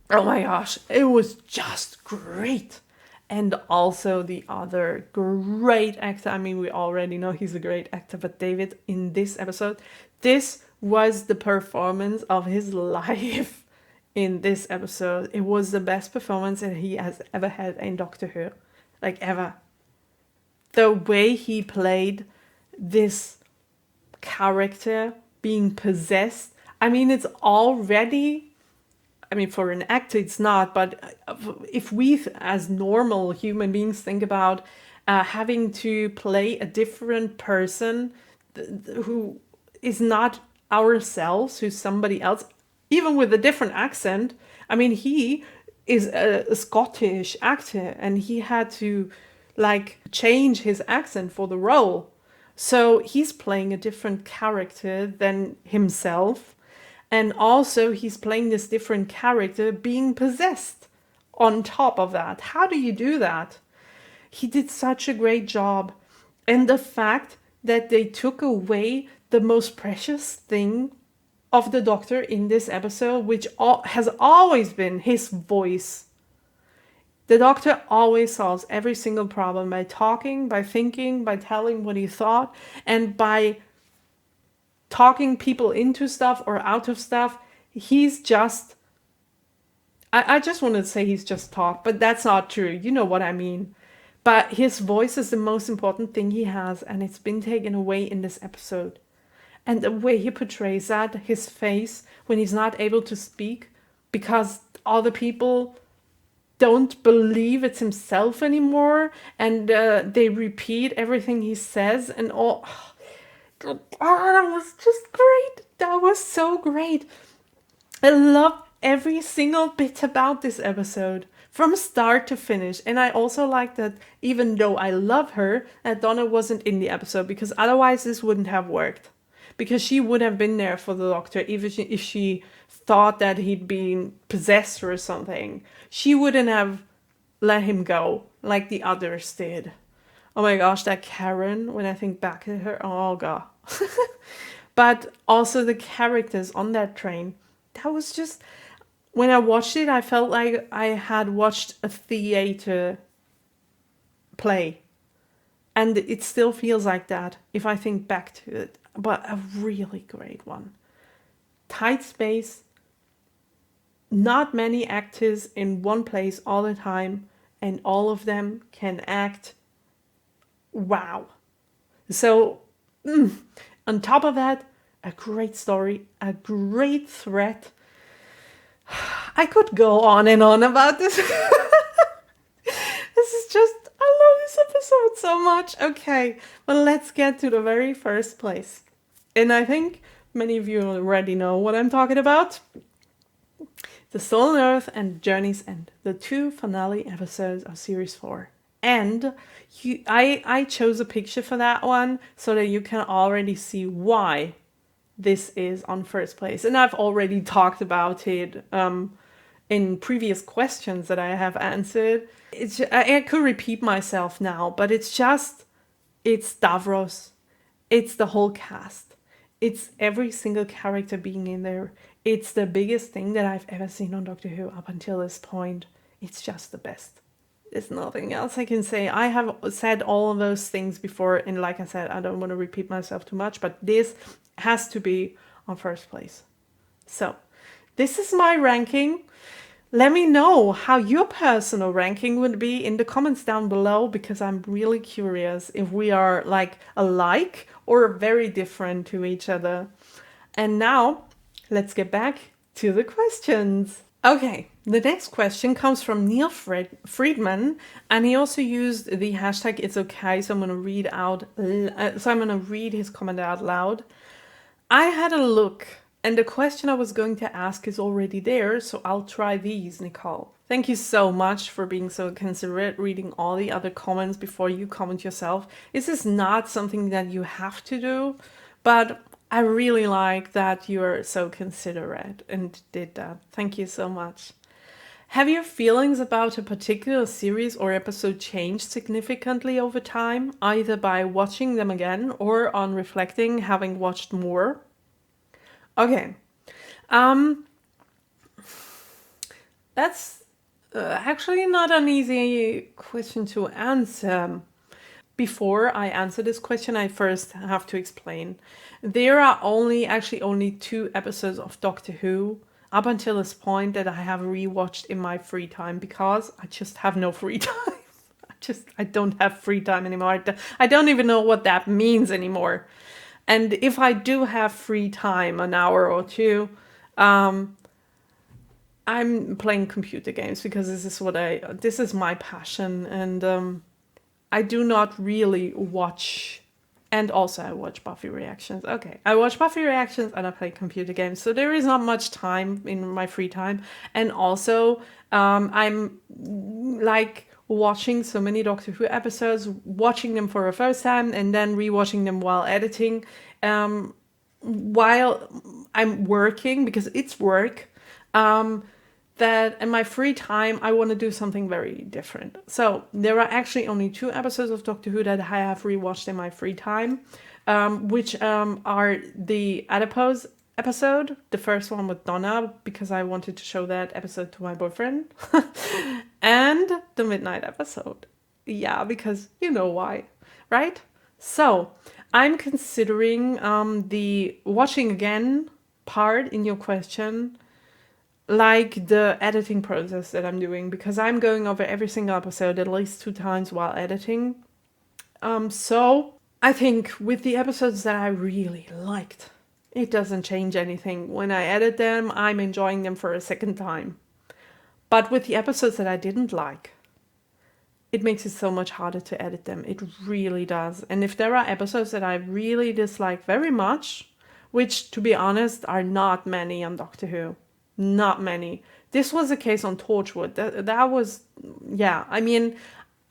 Oh my gosh, it was just great. And also the other great actor, I mean, we already know he's a great actor, but David, in this episode, this was the performance of his life in this episode. It was the best performance that he has ever had in Doctor Who, like ever. The way he played this character being possessed, I mean, it's already, I mean, for an actor it's not, but if we as normal human beings think about having to play a different person who is not ourselves, who's somebody else, even with a different accent. I mean, he is a Scottish actor and he had to like change his accent for the role. So he's playing a different character than himself. And also he's playing this different character being possessed on top of that. How do you do that? He did such a great job. And the fact that they took away the most precious thing of the Doctor in this episode, which has always been his voice. The Doctor always solves every single problem by talking, by thinking, by telling what he thought, and by talking people into stuff or out of stuff. He's just, I just want to say he's just talk, but that's not true. You know what I mean. But his voice is the most important thing he has, and it's been taken away in this episode. And the way he portrays that, his face when he's not able to speak because other people don't believe it's himself anymore, and they repeat everything he says and all. Oh, that was just great. That was so great. I love every single bit about this episode from start to finish. And I also like that even though I love her, that Donna wasn't in the episode, because otherwise this wouldn't have worked. Because she would have been there for the Doctor even if she thought that he'd been possessed or something. She wouldn't have let him go like the others did. Oh my gosh, that Karen, when I think back at her, oh god. But also the characters on that train, that was just, when I watched it, I felt like I had watched a theater play. And it still feels like that if I think back to it. But a really great one. Tight space, not many actors in one place all the time, and all of them can act. Wow. So, on top of that, a great story, a great threat. I could go on and on about this. This is just, I love this episode so much. Okay, well, let's get to the very first place. And I think many of you already know what I'm talking about. The Stolen Earth and Journey's End, the 2 finale episodes of Series 4. And I chose a picture for that one so that you can already see why this is on first place. And I've already talked about it in previous questions that I have answered. I could repeat myself now, but it's Davros. It's the whole cast. It's every single character being in there. It's the biggest thing that I've ever seen on Doctor Who up until this point. It's just the best. There's nothing else I can say. I have said all of those things before, and like I said, I don't want to repeat myself too much, but this has to be on first place. So, this is my ranking. Let me know how your personal ranking would be in the comments down below, because I'm really curious if we are like alike or very different to each other. And now, let's get back to the questions. Okay, the next question comes from Neil Friedman, and he also used the hashtag It's Okay, so I'm going to read his comment out loud. I had a look, and the question I was going to ask is already there, so I'll try these, Nicole. Thank you so much for being so considerate, reading all the other comments before you comment yourself. This is not something that you have to do, but I really like that you're so considerate and did that. Thank you so much. Have your feelings about a particular series or episode changed significantly over time, either by watching them again or on reflecting, having watched more? Okay. That's actually not an easy question to answer. Before I answer this question, I first have to explain. There are only 2 episodes of Doctor Who up until this point that I have rewatched in my free time, because I just have no free time. I don't have free time anymore. I don't even know what that means anymore. And if I do have free time, an hour or two, I'm playing computer games, because this is my passion, and I do not really watch, and also I watch Buffy reactions. Okay, I watch Buffy reactions and I play computer games, so there is not much time in my free time. And also, I'm like watching so many Doctor Who episodes, watching them for the first time and then rewatching them while editing, while I'm working, because it's work. That in my free time, I want to do something very different. So there are actually only 2 episodes of Doctor Who that I have rewatched in my free time, which are the Adipose episode, the first one with Donna, because I wanted to show that episode to my boyfriend, and the Midnight episode. Yeah, because you know why, right? So I'm considering the watching again part in your question like the editing process that I'm doing, because I'm going over every single episode at least 2 times while editing. So I think with the episodes that I really liked, it doesn't change anything. When I edit them, I'm enjoying them for a second time. But with the episodes that I didn't like, it makes it so much harder to edit them. It really does. And if there are episodes that I really dislike very much, which to be honest are not many on Doctor Who, not many. This was the case on Torchwood. That was, yeah. I mean,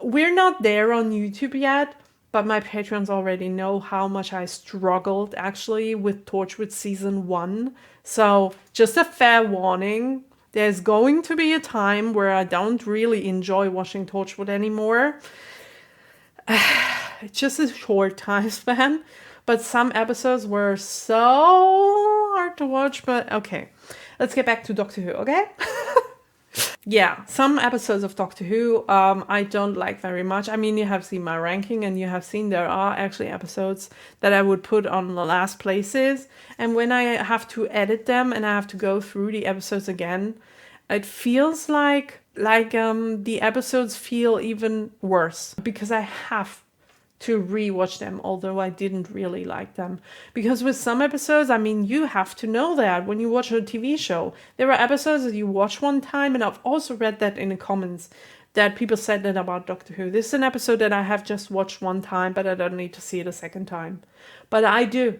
we're not there on YouTube yet, but my patrons already know how much I struggled actually with Torchwood season 1. So just a fair warning. There's going to be a time where I don't really enjoy watching Torchwood anymore. It's just a short time span. But some episodes were so hard to watch, but okay. Let's get back to Doctor Who, okay? Yeah, some episodes of Doctor Who I don't like very much. I mean, you have seen my ranking, and you have seen there are actually episodes that I would put on the last places. And when I have to edit them and I have to go through the episodes again, it feels like the episodes feel even worse, because I have to rewatch them, although I didn't really like them. Because with some episodes, I mean, you have to know that when you watch a TV show. There are episodes that you watch one time, and I've also read that in the comments that people said that about Doctor Who. This is an episode that I have just watched one time, but I don't need to see it a second time. But I do.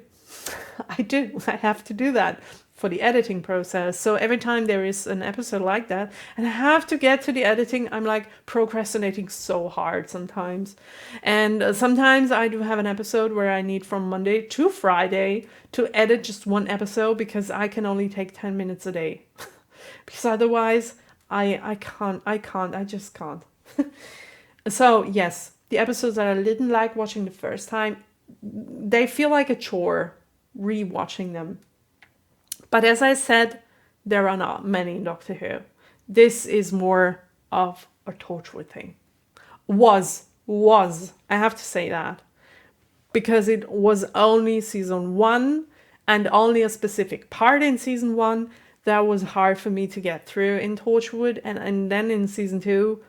I do. I have to do that. for the editing process. So every time there is an episode like that and I have to get to the editing, I'm like procrastinating so hard sometimes. And sometimes I do have an episode where I need from Monday to Friday to edit just one episode because I can only take 10 minutes a day. Because otherwise I just can't. So yes, the episodes that I didn't like watching the first time, they feel like a chore re-watching them. But as I said, there are not many in Doctor Who. This is more of a Torchwood thing. Was. I have to say that. Because it was only season 1 and only a specific part in season 1 that was hard for me to get through in Torchwood. And then in season 2,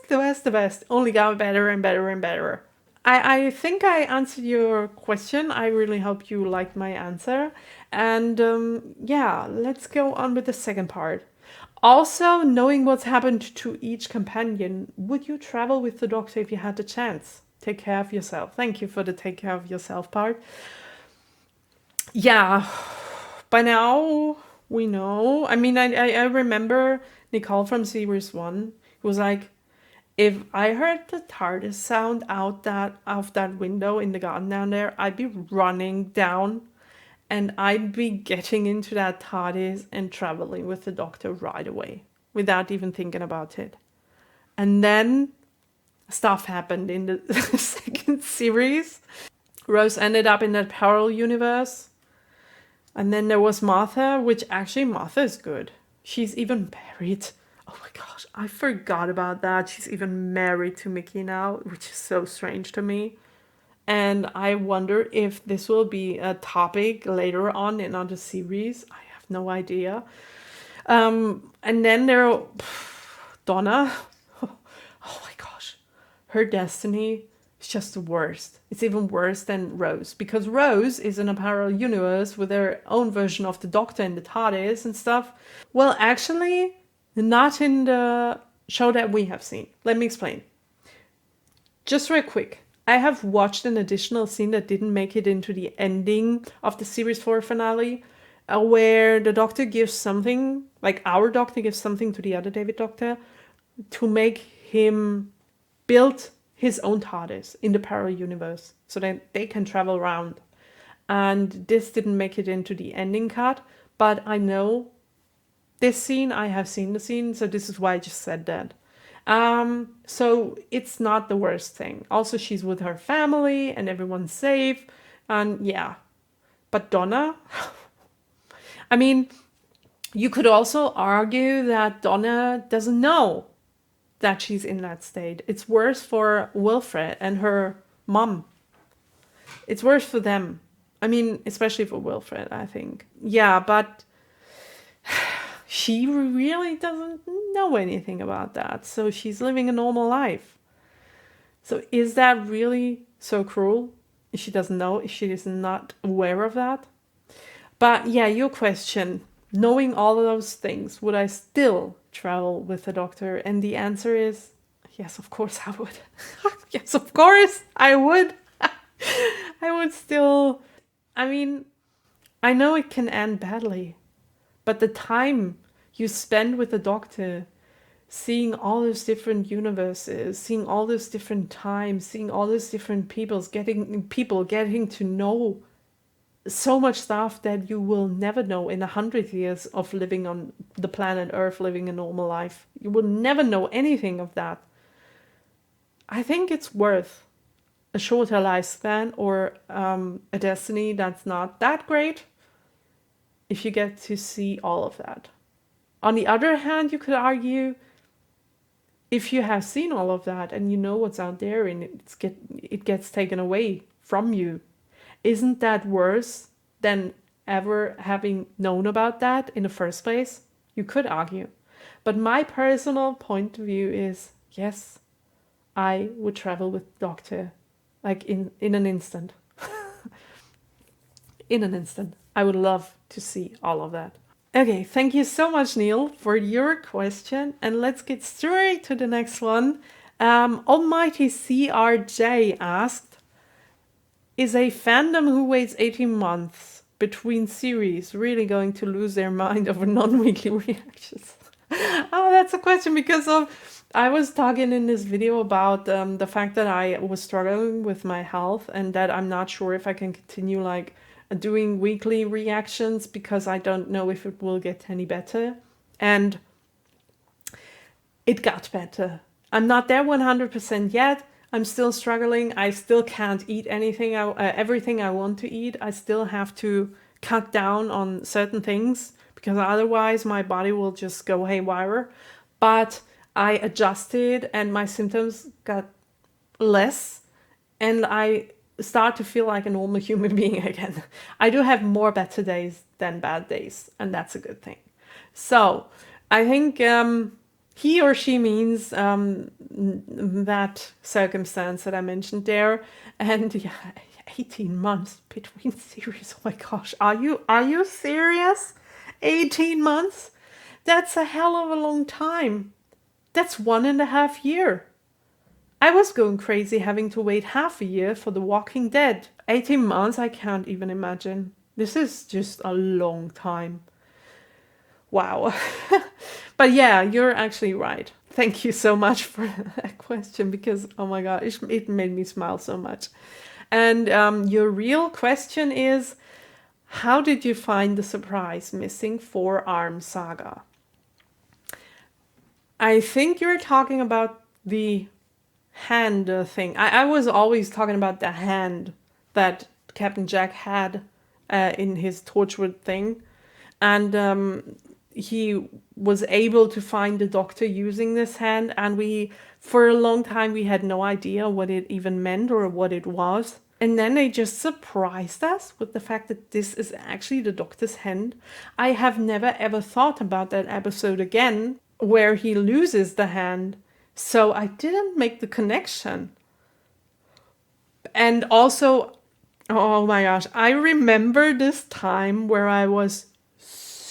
the best. Only got better and better and better. I think I answered your question. I really hope you liked my answer. And yeah, let's go on with the second part. Also, knowing what's happened to each companion, would you travel with the Doctor if you had the chance? Take care of yourself. Thank you for the take care of yourself part. Yeah, by now we know. I mean, I remember Nicole from series 1 who was like, if I heard the TARDIS sound out that window in the garden down there, I'd be running down and I'd be getting into that TARDIS and traveling with the Doctor right away without even thinking about it. And then stuff happened in the second series. Rose ended up in that parallel universe. And then there was Martha, which actually Martha is good. She's even married. Oh my gosh, I forgot about that. She's even married to Mickey now, which is so strange to me. And I wonder if this will be a topic later on in other series. I have no idea. And then there are Donna. Oh my gosh. Her destiny is just the worst. It's even worse than Rose. Because Rose is in a parallel universe with their own version of the Doctor and the TARDIS and stuff. Well, actually, not in the show that we have seen. Let me explain. Just real quick. I have watched an additional scene that didn't make it into the ending of the series 4 finale, where the Doctor gives something, like our Doctor gives something to the other David Doctor, to make him build his own TARDIS in the parallel universe, so that they can travel around. And this didn't make it into the ending cut, but I know this scene, I have seen the scene, so this is why I just said that. So it's not the worst thing. Also, she's with her family and everyone's safe. And yeah, but Donna, I mean, you could also argue that Donna doesn't know that she's in that state. It's worse for Wilfred and her mom. It's worse for them. I mean, especially for Wilfred, I think. Yeah, but she really doesn't know anything about that. So she's living a normal life. So is that really so cruel? If she doesn't know, if she is not aware of that? But yeah, your question, knowing all of those things, would I still travel with the Doctor? And the answer is, yes, of course I would. Yes, of course I would. I would still, I mean, I know it can end badly, but the time you spend with the Doctor, seeing all those different universes, seeing all those different times, seeing all those different getting to know so much stuff that you will never know in 100 years of living on the planet Earth, living a normal life. You will never know anything of that. I think it's worth a shorter lifespan or a destiny that's not that great if you get to see all of that. On the other hand, you could argue, if you have seen all of that and you know what's out there and it gets taken away from you, isn't that worse than ever having known about that in the first place? You could argue. But my personal point of view is, yes, I would travel with Doctor, like in an instant. In an instant. I would love to see all of that. Okay, thank you so much, Neil, for your question. And let's get straight to the next one. Almighty CRJ asked, is a fandom who waits 18 months between series really going to lose their mind over non-weekly reactions? Oh, that's a question because I was talking in this video about the fact that I was struggling with my health and that I'm not sure if I can continue like doing weekly reactions because I don't know if it will get any better. And it got better. I'm not there 100% yet. I'm still struggling. I still can't eat anything, everything I want to eat. I still have to cut down on certain things because otherwise my body will just go haywire. But I adjusted and my symptoms got less and I start to feel like a normal human being again. I do have more better days than bad days, and that's a good thing. So I think he or she means that circumstance that I mentioned there. And yeah, 18 months between series. Oh my gosh, are you serious? 18 months? That's a hell of a long time. That's 1.5 years. I was going crazy having to wait half a year for The Walking Dead. 18 months, I can't even imagine. This is just a long time. Wow. But yeah, you're actually right. Thank you so much for that question because, oh my God, it made me smile so much. And your real question is, how did you find the surprise missing forearm saga? I think you're talking about the hand thing. I was always talking about the hand that Captain Jack had in his Torchwood thing. And he was able to find the Doctor using this hand. And for a long time, we had no idea what it even meant or what it was. And then they just surprised us with the fact that this is actually the Doctor's hand. I have never ever thought about that episode again, where he loses the hand. So I didn't make the connection. And also, oh my gosh, I remember this time where I was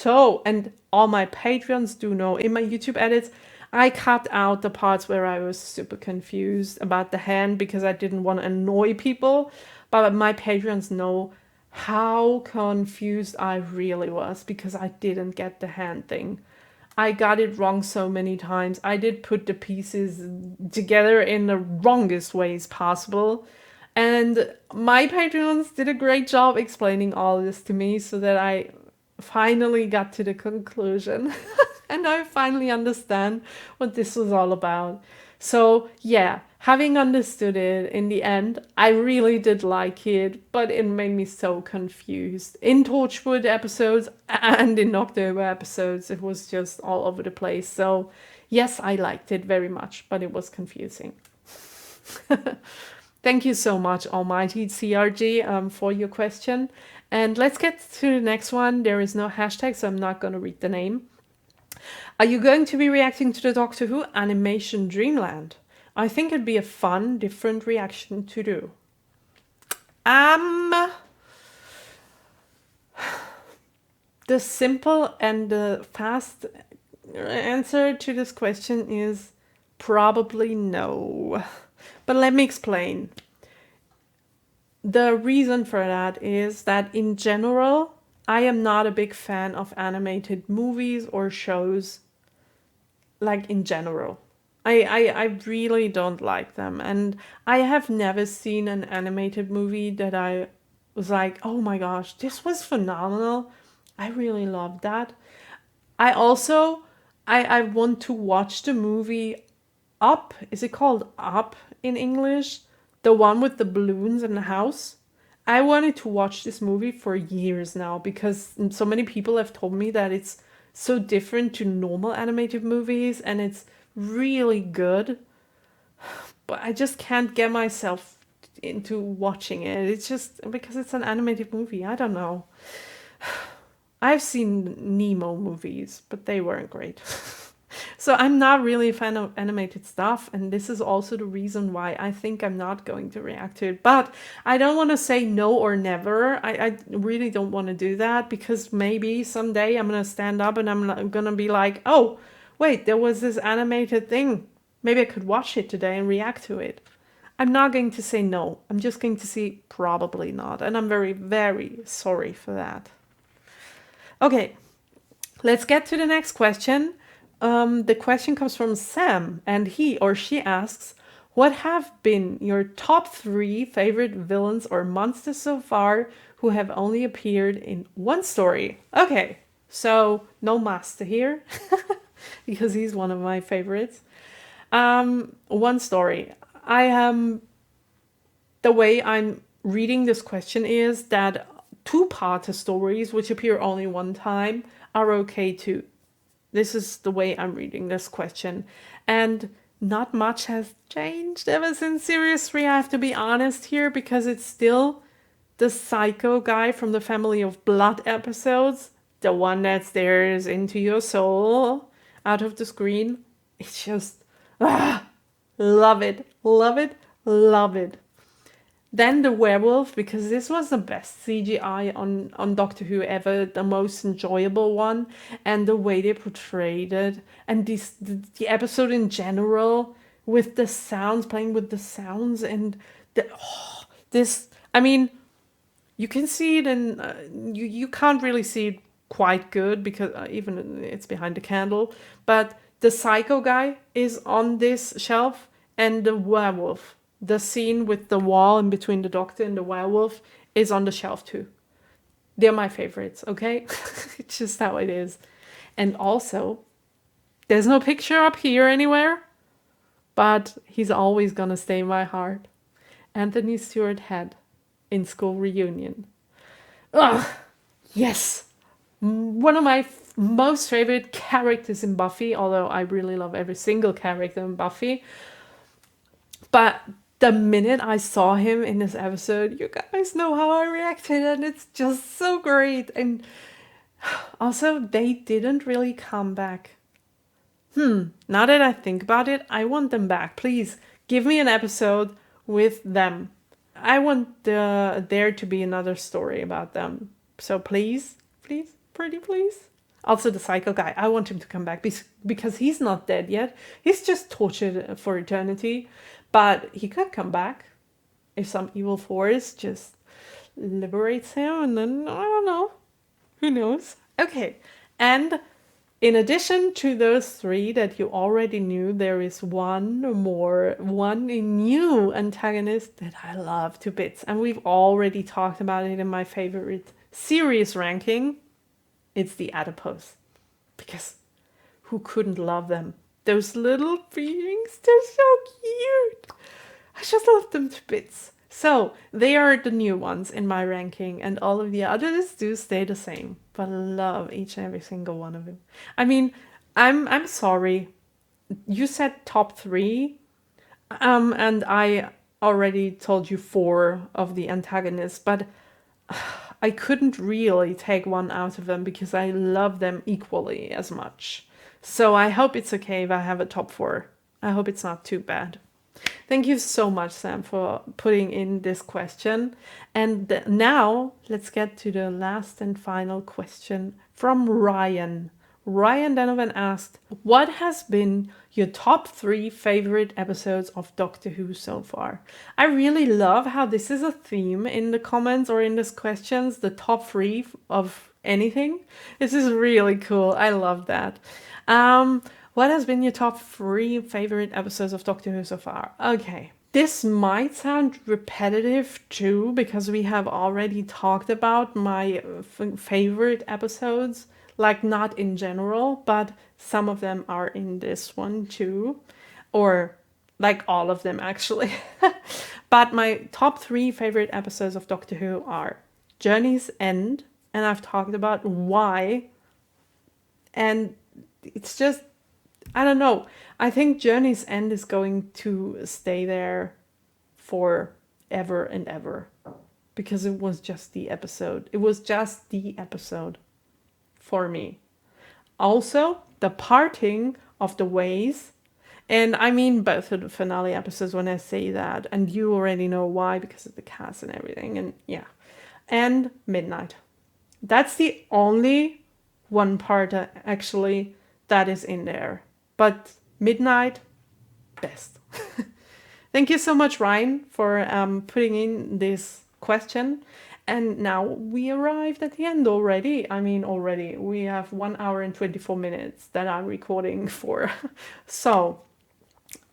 and all my Patreons do know, in my YouTube edits, I cut out the parts where I was super confused about the hand because I didn't want to annoy people. But my Patreons know how confused I really was because I didn't get the hand thing. I got it wrong so many times. I did put the pieces together in the wrongest ways possible. And my Patreons did a great job explaining all this to me so that I finally got to the conclusion. And I finally understand what this was all about. So yeah, having understood it in the end, I really did like it, but it made me so confused. In Torchwood episodes and in Doctor Who episodes, it was just all over the place. So yes, I liked it very much, but it was confusing. Thank you so much, Almighty CRG, for your question. And let's get to the next one. There is no hashtag, so I'm not going to read the name. Are you going to be reacting to the Doctor Who animation Dreamland? I think it'd be a fun, different reaction to do. The simple and the fast answer to this question is probably no. But let me explain. The reason for that is that in general, I am not a big fan of animated movies or shows, like in general. I really don't like them. And I have never seen an animated movie that I was like, oh my gosh, this was phenomenal. I really loved that. I want to watch the movie Up. Is it called Up in English? The one with the balloons in the house. I wanted to watch this movie for years now because so many people have told me that it's so different to normal animated movies and it's really good. But I just can't get myself into watching it. It's just because it's an animated movie. I don't know. I've seen Nemo movies, but they weren't great. So I'm not really a fan of animated stuff, and this is also the reason why I think I'm not going to react to it. But I don't want to say no or never. I really don't want to do that because maybe someday I'm going to stand up and I'm going to be like, oh, wait, there was this animated thing. Maybe I could watch it today and react to it. I'm not going to say no. I'm just going to say probably not. And I'm very, very sorry for that. Okay, let's get to the next question. The question comes from Sam, and he or she asks, what have been your top 3 favorite villains or monsters so far who have only appeared in one story? Okay, so no master here, because he's one of my favorites. One story. The way I'm reading this question is that two-part stories, which appear only one time, are okay too. This is the way I'm reading this question. And not much has changed ever since Series 3, I have to be honest here, because it's still the psycho guy from the Family of Blood episodes, the one that stares into your soul out of the screen. It's just, love it, love it, love it. Then the werewolf, because this was the best CGI on Doctor Who ever, the most enjoyable one, and the way they portrayed it, and the episode in general, with the sounds, playing with the sounds, and this, I mean, you can see it in, you can't really see it quite good, because even it's behind the candle, but the psycho guy is on this shelf, and the werewolf, the scene with the wall in between the doctor and the werewolf, is on the shelf too. They're my favorites, okay? It's just how it is. And also, there's no picture up here anywhere, but he's always gonna stay in my heart. Anthony Stewart Head in School Reunion. Ugh, yes! One of my most favorite characters in Buffy, although I really love every single character in Buffy. But the minute I saw him in this episode, you guys know how I reacted, and it's just so great. And also, they didn't really come back. Now that I think about it, I want them back. Please, give me an episode with them. I want there to be another story about them. So please, please, pretty please. Also the psycho guy, I want him to come back because he's not dead yet. He's just tortured for eternity. But he could come back if some evil force just liberates him, and then, I don't know. Who knows? Okay, and in addition to those 3 that you already knew, there is one new antagonist that I love to bits. And we've already talked about it in my favorite series ranking. It's the adipose. Because who couldn't love them? Those little beings, they're so cute. I just love them to bits. So, they are the new ones in my ranking, and all of the others do stay the same. But I love each and every single one of them. I mean, I'm sorry. You said top 3, and I already told you 4 of the antagonists, but I couldn't really take one out of them because I love them equally as much. So I hope it's okay if I have a top 4. I hope it's not too bad. Thank you so much, Sam, for putting in this question. And now let's get to the last and final question from Ryan. Ryan Donovan asked, what has been your top 3 favorite episodes of Doctor Who so far? I really love how this is a theme in the comments or in these questions, the top 3 of anything. This is really cool. I love that. What has been your top 3 favorite episodes of Doctor Who so far? Okay. This might sound repetitive too, because we have already talked about my favorite episodes. Like, not in general, but some of them are in this one too. Or, like, all of them, actually. But my top 3 favorite episodes of Doctor Who are Journey's End, and I've talked about why. And it's just, I don't know. I think Journey's End is going to stay there for ever and ever. Because it was just the episode. It was just the episode. For me. Also, the parting of the ways, and I mean both of the finale episodes when I say that, and you already know why, because of the cast and everything, and yeah. And Midnight. That's the only one part actually that is in there. But Midnight, best. Thank you so much, Ryan, for putting in this question. And now we arrived at the end already. I mean, already. We have 1 hour and 24 minutes that I'm recording for. So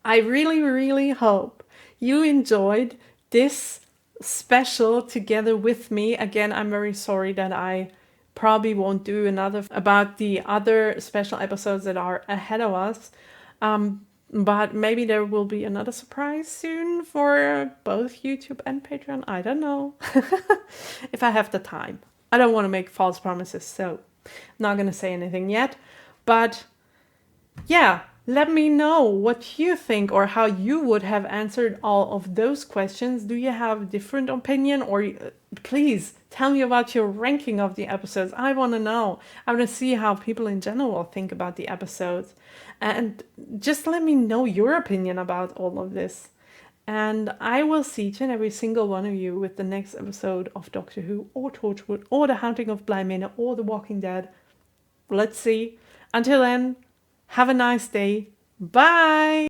I really, really hope you enjoyed this special together with me. Again, I'm very sorry that I probably won't do another about the other special episodes that are ahead of us. But maybe there will be another surprise soon for both YouTube and Patreon. I don't know. If I have the time. I don't want to make false promises, so I'm not going to say anything yet. But yeah, let me know what you think or how you would have answered all of those questions. Do you have a different opinion, or please tell me about your ranking of the episodes. I want to know. I want to see how people in general think about the episodes. And just let me know your opinion about all of this. And I will see each and every single one of you with the next episode of Doctor Who or Torchwood or The Haunting of Bly Manor or The Walking Dead. Let's see. Until then, have a nice day. Bye!